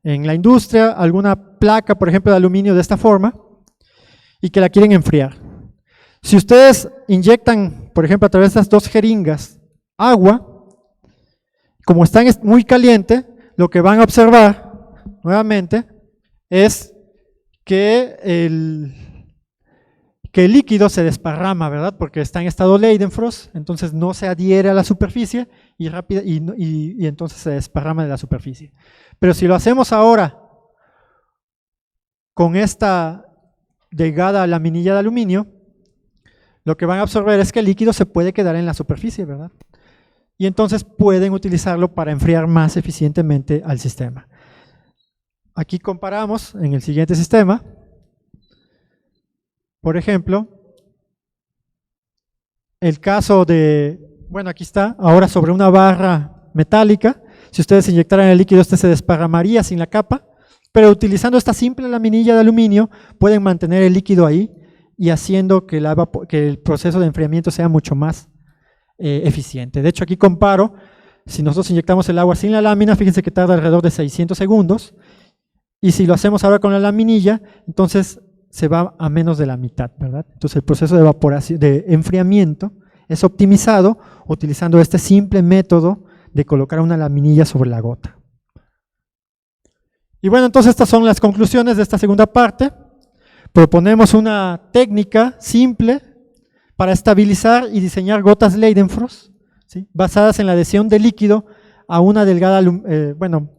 en la industria alguna placa, por ejemplo, de aluminio de esta forma, y que la quieren enfriar. Si ustedes inyectan, por ejemplo, a través de estas dos jeringas, agua, como está muy caliente, lo que van a observar, nuevamente, es que el líquido se desparrama, ¿verdad? Porque está en estado Leidenfrost, entonces no se adhiere a la superficie y entonces se desparrama de la superficie. Pero si lo hacemos ahora con esta delgada laminilla de aluminio, lo que van a absorber es que el líquido se puede quedar en la superficie, ¿verdad? Y entonces pueden utilizarlo para enfriar más eficientemente al sistema. Aquí comparamos en el siguiente sistema, por ejemplo, el caso de, bueno, aquí está, ahora sobre una barra metálica. Si ustedes inyectaran el líquido, este se desparramaría sin la capa, pero utilizando esta simple laminilla de aluminio pueden mantener el líquido ahí y haciendo que el proceso de enfriamiento sea mucho más eficiente. De hecho, aquí comparo, si nosotros inyectamos el agua sin la lámina, fíjense que tarda alrededor de 600 segundos, y si lo hacemos ahora con la laminilla, entonces se va a menos de la mitad, ¿verdad? Entonces el proceso de evaporación, de enfriamiento, es optimizado utilizando este simple método de colocar una laminilla sobre la gota. Y bueno, entonces estas son las conclusiones de esta segunda parte. Proponemos una técnica simple para estabilizar y diseñar gotas Leidenfrost, ¿sí?, basadas en la adhesión de líquido a una delgada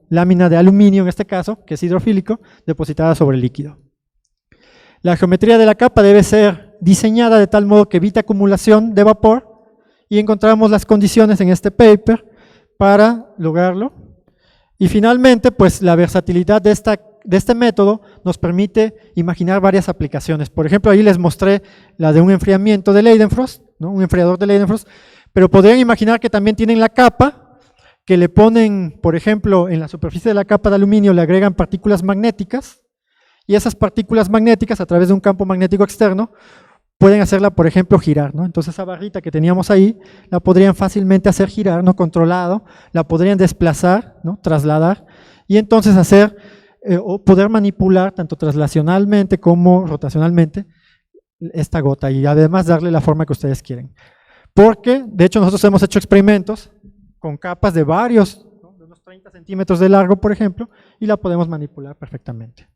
lámina de aluminio, en este caso, que es hidrofílico, depositada sobre el líquido. La geometría de la capa debe ser diseñada de tal modo que evite acumulación de vapor, y encontramos las condiciones en este paper para lograrlo. Y finalmente, pues la versatilidad de este método nos permite imaginar varias aplicaciones. Por ejemplo, ahí les mostré la de un enfriamiento de Leidenfrost, ¿no?, un enfriador de Leidenfrost, pero podrían imaginar que también tienen la capa, que le ponen, por ejemplo, en la superficie de la capa de aluminio le agregan partículas magnéticas, y esas partículas magnéticas, a través de un campo magnético externo, pueden hacerla, por ejemplo, girar, ¿no? Entonces esa barrita que teníamos ahí, la podrían fácilmente hacer girar, ¿no?, controlado, la podrían desplazar, ¿no?, trasladar, y entonces hacer o poder manipular tanto translacionalmente como rotacionalmente esta gota, y además darle la forma que ustedes quieren. Porque, de hecho, nosotros hemos hecho experimentos con capas de varios, ¿no?, de unos 30 centímetros de largo, por ejemplo, y la podemos manipular perfectamente.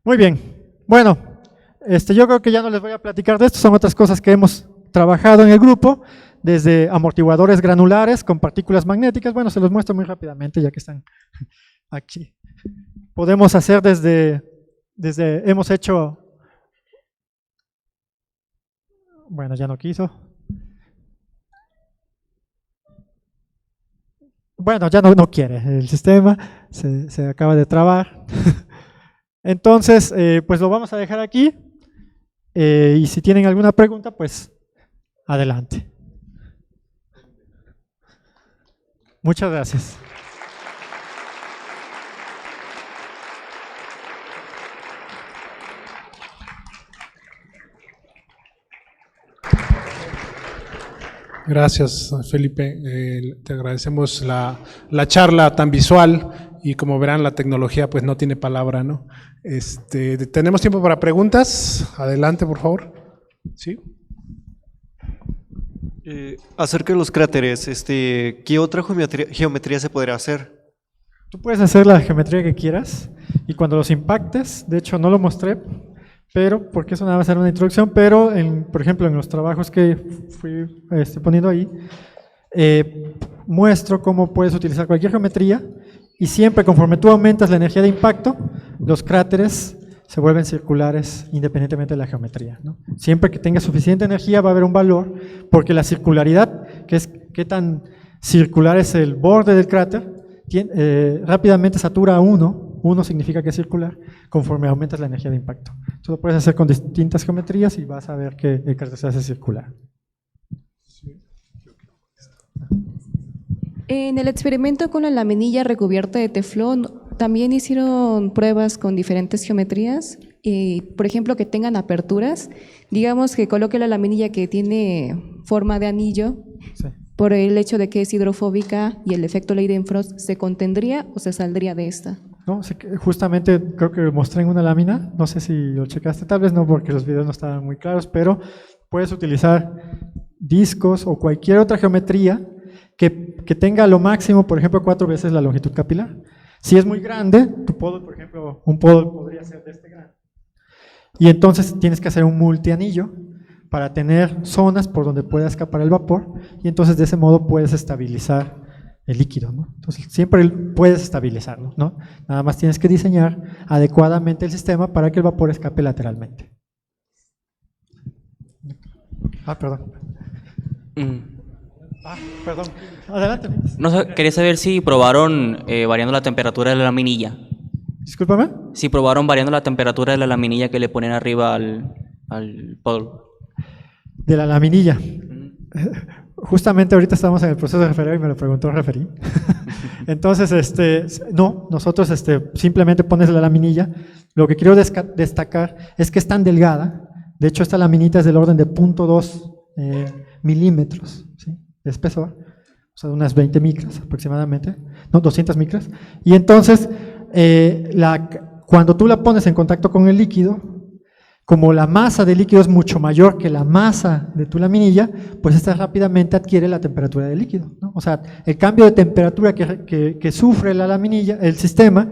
Muy bien, bueno, yo creo que ya no les voy a platicar de esto, son otras cosas que hemos trabajado en el grupo, desde amortiguadores granulares con partículas magnéticas. Bueno, se los muestro muy rápidamente ya que están aquí. Podemos hacer hemos hecho, bueno, ya no quiso. Bueno, ya no quiere el sistema, se acaba de trabar. Entonces, pues lo vamos a dejar aquí, y si tienen alguna pregunta, pues adelante. Muchas gracias. Gracias, Felipe. Te agradecemos la charla tan visual y como verán la tecnología pues no tiene palabra, ¿no? ¿Tenemos tiempo para preguntas? Adelante, por favor. ¿Sí? Acerca de los cráteres, ¿qué otra geometría se podría hacer? Tú puedes hacer la geometría que quieras y cuando los impactes, de hecho no lo mostré, pero porque eso nada va a ser una introducción, pero por ejemplo en los trabajos que fui poniendo ahí, muestro cómo puedes utilizar cualquier geometría y siempre conforme tú aumentas la energía de impacto, los cráteres se vuelven circulares independientemente de la geometría, ¿no? Siempre que tenga suficiente energía va a haber un valor, porque la circularidad, que es qué tan circular es el borde del cráter, rápidamente satura a 1, 1 significa que es circular, conforme aumentas la energía de impacto. Tú lo puedes hacer con distintas geometrías y vas a ver que el cráter se hace circular. En el experimento con la laminilla recubierta de teflón, también hicieron pruebas con diferentes geometrías, por ejemplo, que tengan aperturas. Digamos que coloque la laminilla que tiene forma de anillo, sí, por el hecho de que es hidrofóbica y el efecto Leidenfrost, ¿se contendría o se saldría de esta? No, justamente creo que mostré en una lámina, no sé si lo checaste, tal vez no porque los videos no estaban muy claros, pero puedes utilizar discos o cualquier otra geometría que tenga lo máximo, por ejemplo, 4 veces la longitud capilar. Si es muy grande, tu podo, por ejemplo, un podo podría ser de este grande. Y entonces tienes que hacer un multianillo para tener zonas por donde pueda escapar el vapor y entonces de ese modo puedes estabilizar el líquido, ¿no? Entonces siempre puedes estabilizarlo, ¿no? Nada más tienes que diseñar adecuadamente el sistema para que el vapor escape lateralmente. Perdón. Perdón. Adelante. No, quería saber si probaron variando la temperatura de la laminilla. Discúlpame. Si probaron variando la temperatura de la laminilla que le ponen arriba al polvo. De la laminilla. Justamente ahorita estamos en el proceso de referir y me lo preguntó el referí. Entonces, no, nosotros simplemente pones la laminilla. Lo que quiero destacar es que es tan delgada. De hecho, esta laminita es del orden de 0.2 milímetros, ¿sí?, de espesor, o sea, unas 20 micras aproximadamente, no, 200 micras. Y entonces, cuando tú la pones en contacto con el líquido, como la masa del líquido es mucho mayor que la masa de tu laminilla, pues esta rápidamente adquiere la temperatura del líquido, ¿no? O sea, el cambio de temperatura que sufre la laminilla, el sistema,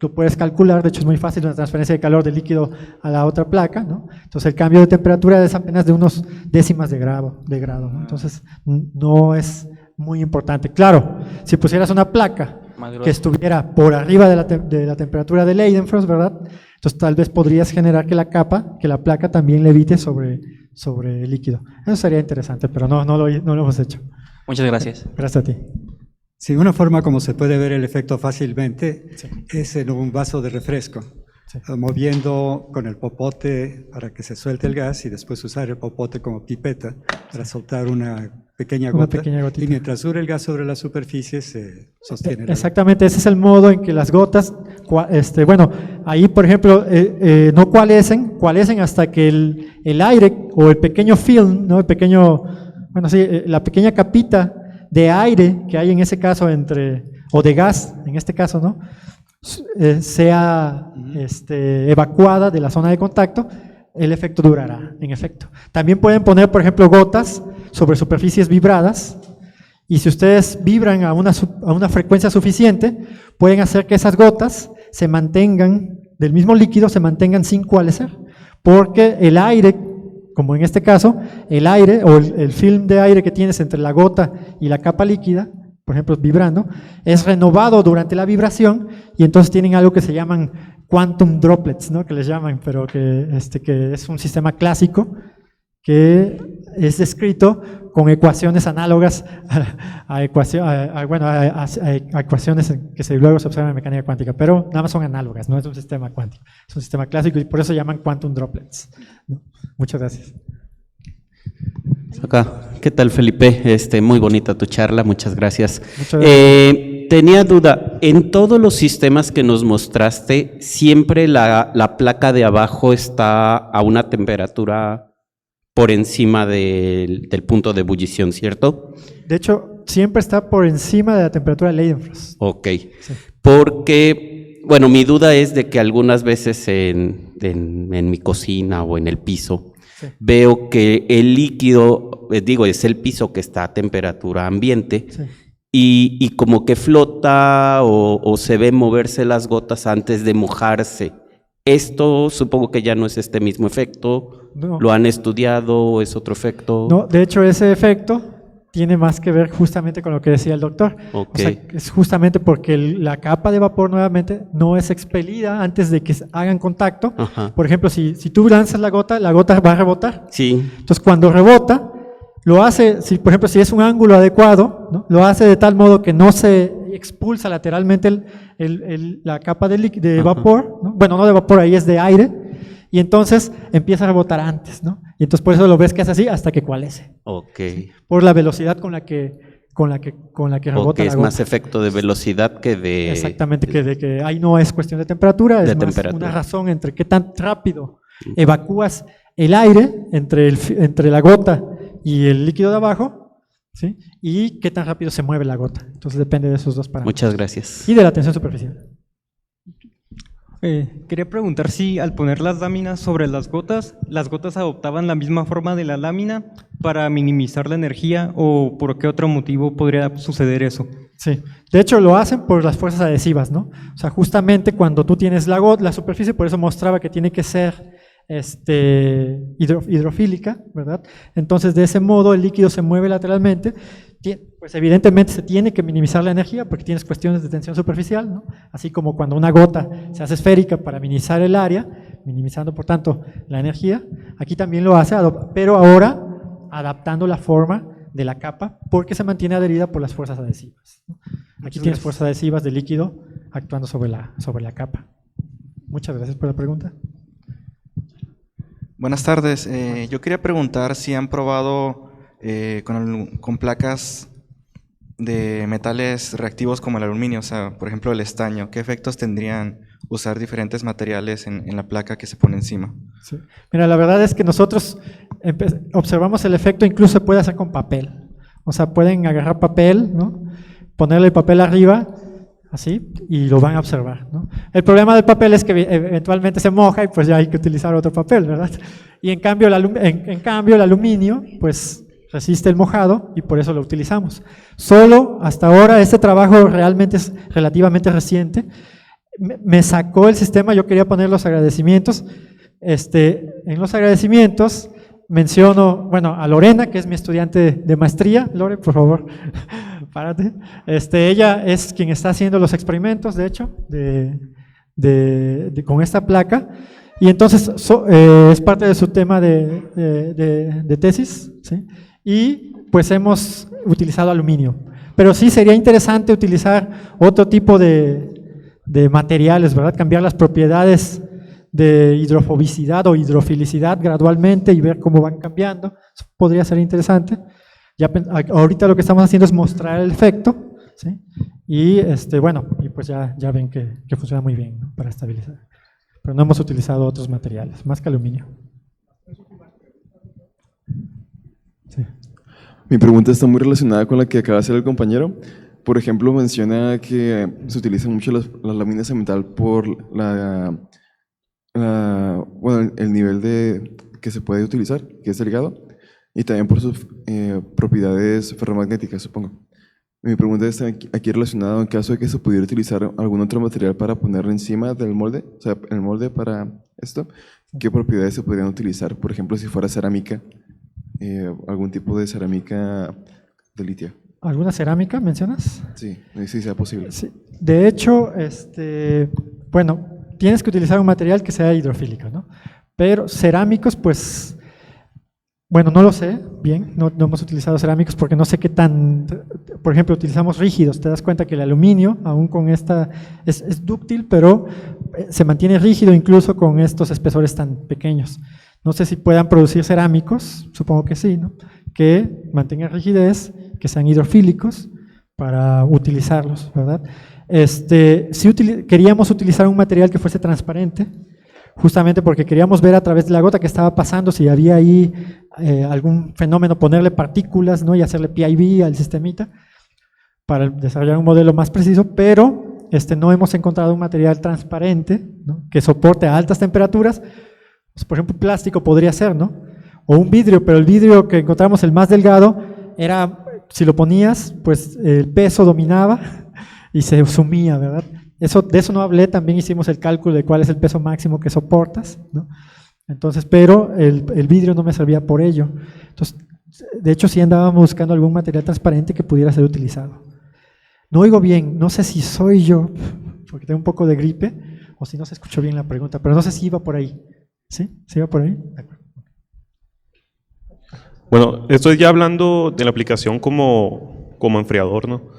lo puedes calcular, de hecho es muy fácil, una transferencia de calor del líquido a la otra placa, ¿no? Entonces el cambio de temperatura es apenas de unos décimas de grado, ¿no? Entonces no es muy importante. Claro, si pusieras una placa que estuviera por arriba de la temperatura de Leidenfrost, ¿verdad? Entonces tal vez podrías generar que la placa también levite sobre el líquido. Eso sería interesante, pero no lo hemos hecho. Muchas gracias. Gracias a ti. Sí, una forma como se puede ver el efecto fácilmente, sí, es en un vaso de refresco, sí, moviendo con el popote para que se suelte el gas y después usar el popote como pipeta para soltar una pequeña gota, y mientras dure el gas sobre la superficie se sostiene. Exactamente, ese es el modo en que las gotas, bueno, ahí por ejemplo no coalescen hasta que el aire o el pequeño film, ¿no? La pequeña capita de aire que hay en ese caso o de gas, en este caso, ¿no? Sea evacuada de la zona de contacto, el efecto durará, en efecto. También pueden poner, por ejemplo, gotas sobre superficies vibradas, y si ustedes vibran a una frecuencia suficiente, pueden hacer que esas gotas se mantengan, del mismo líquido, se mantengan sin coalescer, porque el aire, como en este caso, el aire o el film de aire que tienes entre la gota y la capa líquida, por ejemplo, vibrando, es renovado durante la vibración y entonces tienen algo que se llaman quantum droplets, ¿no? Que les llaman, pero que es un sistema clásico que es descrito con ecuaciones análogas a ecuaciones que luego se observan en mecánica cuántica, pero nada más son análogas, no es un sistema cuántico, es un sistema clásico y por eso se llaman quantum droplets, ¿no? Muchas gracias. Acá. ¿Qué tal, Felipe? Muy bonita tu charla, muchas gracias. Muchas gracias. Tenía duda, en todos los sistemas que nos mostraste, siempre la placa de abajo está a una temperatura por encima del punto de ebullición, ¿cierto? De hecho, siempre está por encima de la temperatura de Leidenfrost. Ok, sí, Porque, bueno, mi duda es de que algunas veces en mi cocina o en el piso, sí, veo que el líquido, es el piso que está a temperatura ambiente, sí, y como que flota o se ve moverse las gotas antes de mojarse. Esto supongo que ya no es este mismo efecto. No. ¿Lo han estudiado o es otro efecto? No, de hecho ese efecto tiene más que ver justamente con lo que decía el doctor. Okay. O sea, es justamente porque la capa de vapor nuevamente no es expelida antes de que hagan contacto. Ajá. Por ejemplo, si tú lanzas la gota va a rebotar. Sí. Entonces cuando rebota, lo hace, por ejemplo, si es un ángulo adecuado, ¿no? Lo hace de tal modo que no se expulsa lateralmente la capa de vapor, ¿no? Bueno, no de vapor, ahí es de aire, y entonces empieza a rebotar antes, ¿no? Y entonces por eso lo ves que es así hasta que cualece. Ok. ¿Sí? Por la velocidad con la que rebota okay, la gota. Es más efecto de velocidad que de... Exactamente, que ahí no es cuestión de temperatura, es más una razón entre qué tan rápido evacúas el aire entre la gota y el líquido de abajo, ¿sí? Y qué tan rápido se mueve la gota. Entonces depende de esos dos parámetros. Muchas gracias. Y de la tensión superficial. Quería preguntar si al poner las láminas sobre las gotas adoptaban la misma forma de la lámina para minimizar la energía, o por qué otro motivo podría suceder eso. Sí, de hecho lo hacen por las fuerzas adhesivas, ¿no? O sea, justamente cuando tú tienes la superficie, por eso mostraba que tiene que ser hidrofílica, ¿verdad? Entonces de ese modo el líquido se mueve lateralmente, pues evidentemente se tiene que minimizar la energía porque tienes cuestiones de tensión superficial, ¿no? Así como cuando una gota se hace esférica para minimizar el área, minimizando por tanto la energía, aquí también lo hace, pero ahora adaptando la forma de la capa porque se mantiene adherida por las fuerzas adhesivas, ¿no? Aquí tienes fuerzas adhesivas de líquido actuando sobre la capa. Muchas gracias por la pregunta. Buenas tardes. Yo quería preguntar si han probado con placas de metales reactivos como el aluminio, o sea, por ejemplo el estaño. ¿Qué efectos tendrían usar diferentes materiales en la placa que se pone encima? Sí. Mira, la verdad es que nosotros observamos el efecto, incluso se puede hacer con papel. O sea, pueden agarrar papel, ¿no? Ponerle el papel arriba, así, y lo van a observar, ¿no? El problema del papel es que eventualmente se moja y pues ya hay que utilizar otro papel, ¿verdad? Y en cambio el aluminio pues resiste el mojado y por eso lo utilizamos. Solo hasta ahora este trabajo realmente es relativamente reciente. Me sacó el sistema, yo quería poner los agradecimientos. En los agradecimientos menciono, bueno, a Lorena, que es mi estudiante de maestría. Lore, por favor, párate. Ella es quien está haciendo los experimentos, de hecho, con esta placa. Y entonces es parte de su tema de tesis, ¿sí? Y pues hemos utilizado aluminio. Pero sí sería interesante utilizar otro tipo de materiales, ¿verdad? Cambiar las propiedades de hidrofobicidad o hidrofilicidad gradualmente y ver cómo van cambiando. Eso podría ser interesante. Ahorita lo que estamos haciendo es mostrar el efecto, ¿sí? Y bueno, y pues ya ven que funciona muy bien, ¿no? Para estabilizar. Pero no hemos utilizado otros materiales, más que aluminio. Sí. Mi pregunta está muy relacionada con la que acaba de hacer el compañero. Por ejemplo, menciona que se utilizan mucho las láminas de metal por el nivel que se puede utilizar, que es delgado, y también por sus propiedades ferromagnéticas, supongo. Mi pregunta está aquí relacionada en caso de que se pudiera utilizar algún otro material para ponerlo encima del molde, o sea, el molde para esto, ¿qué propiedades se podrían utilizar? Por ejemplo, si fuera cerámica, algún tipo de cerámica de litio. ¿Alguna cerámica mencionas? Sí, si sea posible. Sí. De hecho, bueno, tienes que utilizar un material que sea hidrofílico, ¿no? Pero cerámicos, pues, bueno, no lo sé bien, no hemos utilizado cerámicos porque no sé qué tan, por ejemplo, utilizamos rígidos, te das cuenta que el aluminio, aún con esta, es dúctil, pero se mantiene rígido incluso con estos espesores tan pequeños. No sé si puedan producir cerámicos, supongo que sí, ¿no? Que mantengan rigidez, que sean hidrofílicos para utilizarlos, ¿verdad? Queríamos utilizar un material que fuese transparente, justamente porque queríamos ver a través de la gota que estaba pasando, si había ahí algún fenómeno, ponerle partículas, ¿no? Y hacerle PIV al sistemita para desarrollar un modelo más preciso, pero no hemos encontrado un material transparente, ¿no?, que soporte a altas temperaturas. Pues, por ejemplo, plástico podría ser, ¿no? O un vidrio, pero el vidrio que encontramos, el más delgado, era, si lo ponías, pues el peso dominaba y se sumía, ¿verdad? De eso no hablé, también hicimos el cálculo de cuál es el peso máximo que soportas, ¿no? Entonces, pero el vidrio no me servía por ello. Entonces, de hecho, sí andábamos buscando algún material transparente que pudiera ser utilizado. No oigo bien, no sé si soy yo, porque tengo un poco de gripe, o si no se escuchó bien la pregunta, pero no sé si iba por ahí. ¿Sí? ¿Sí iba por ahí? De acuerdo. Bueno, estoy ya hablando de la aplicación como enfriador, ¿no?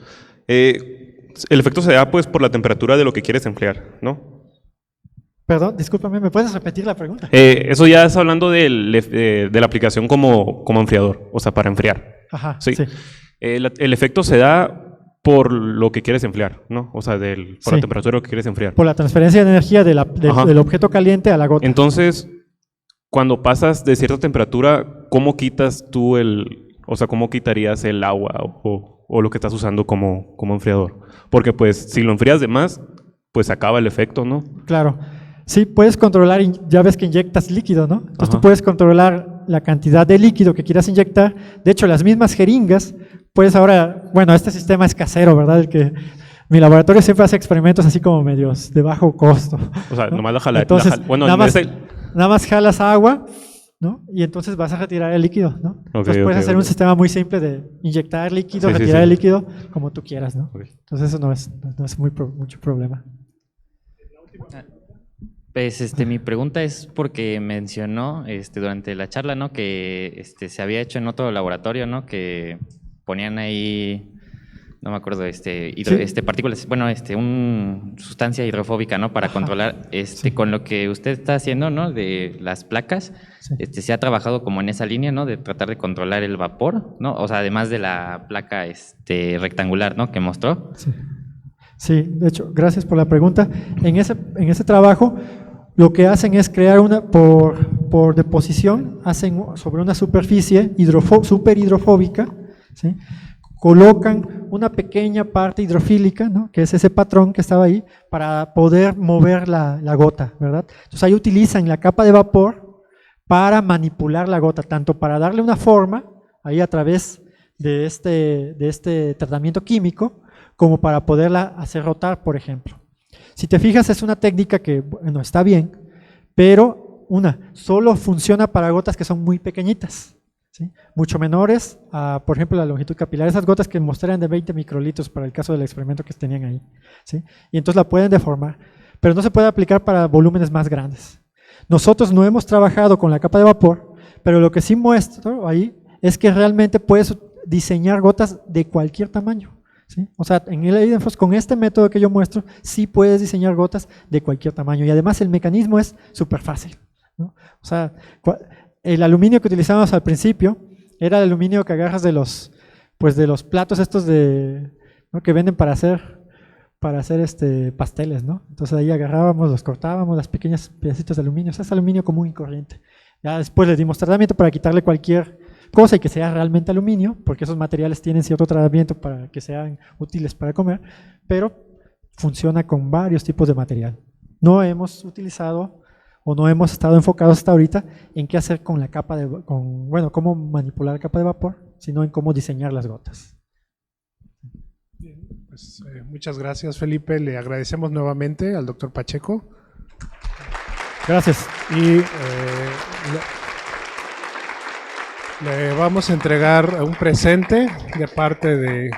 El efecto se da pues por la temperatura de lo que quieres enfriar, ¿no? Perdón, discúlpame, ¿me puedes repetir la pregunta? Eso ya es hablando de la aplicación como enfriador, o sea, para enfriar. Ajá, sí. sí. El efecto se da por lo que quieres enfriar, ¿no? O sea, por la temperatura de lo que quieres enfriar. Por la transferencia de energía del objeto caliente a la gota. Entonces, cuando pasas de cierta temperatura, ¿cómo quitas tú cómo quitarías el agua o lo que estás usando como enfriador? Porque pues si lo enfrías de más, pues acaba el efecto, ¿no? Claro. Sí, puedes controlar, ya ves que inyectas líquido, ¿no? Entonces tú puedes controlar la cantidad de líquido que quieras inyectar. De hecho, las mismas jeringas, puedes ahora, bueno, este sistema es casero, ¿verdad? Mi laboratorio siempre hace experimentos así como medios de bajo costo. O sea, ¿no? nomás la jala. Entonces, nada más jalas agua, ¿no? Y entonces vas a retirar el líquido, ¿no? Entonces puedes hacer un sistema muy simple de inyectar líquido, retirar el líquido, como tú quieras, ¿no? Entonces eso no es mucho problema. Pues mi pregunta es porque mencionó durante la charla, ¿no?, que se había hecho en otro laboratorio, ¿no?, que ponían ahí, no me acuerdo, partículas, bueno, una sustancia hidrofóbica, ¿no?, para controlar, con lo que usted está haciendo, ¿no?, de las placas, se ha trabajado como en esa línea, ¿no?, de tratar de controlar el vapor, ¿no?, o sea, además de la placa rectangular, ¿no?, que mostró. Sí, de hecho, gracias por la pregunta. En ese trabajo, lo que hacen es crear por deposición, hacen sobre una superficie súper hidrofóbica, ¿sí?, colocan una pequeña parte hidrofílica, ¿no?, que es ese patrón que estaba ahí, para poder mover la gota, ¿verdad? Entonces ahí utilizan la capa de vapor para manipular la gota, tanto para darle una forma, ahí a través de este tratamiento químico, como para poderla hacer rotar, por ejemplo. Si te fijas, es una técnica que, bueno, está bien, pero solo funciona para gotas que son muy pequeñitas, ¿sí?, mucho menores a, por ejemplo, la longitud capilar, esas gotas que mostraron de 20 microlitros para el caso del experimento que tenían ahí, ¿sí?, y entonces la pueden deformar, pero no se puede aplicar para volúmenes más grandes. Nosotros no hemos trabajado con la capa de vapor, pero lo que sí muestro ahí es que realmente puedes diseñar gotas de cualquier tamaño, ¿sí? O sea, en el Eidenfrost, con este método que yo muestro, sí puedes diseñar gotas de cualquier tamaño, y además el mecanismo es súper fácil, ¿no? O sea, el aluminio que utilizábamos al principio era el aluminio que agarras de los platos estos ¿no?, que venden para hacer pasteles, ¿no? Entonces ahí agarrábamos, los cortábamos, las pequeñas pedacitos de aluminio, o sea, es aluminio común y corriente. Ya después le dimos tratamiento para quitarle cualquier cosa y que sea realmente aluminio, porque esos materiales tienen cierto tratamiento para que sean útiles para comer, pero funciona con varios tipos de material. No hemos utilizado o no hemos estado enfocados hasta ahorita en qué hacer con la capa cómo manipular la capa de vapor, sino en cómo diseñar las gotas. Bien, pues muchas gracias, Felipe. Le agradecemos nuevamente al doctor Pacheco. Gracias. Y le vamos a entregar un presente de parte del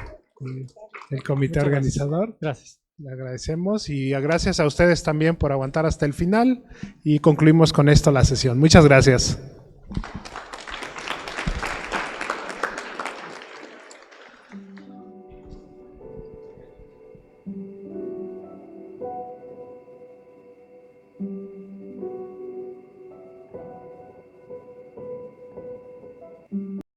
comité organizador. Gracias. Le agradecemos y gracias a ustedes también por aguantar hasta el final y concluimos con esto la sesión. Muchas gracias.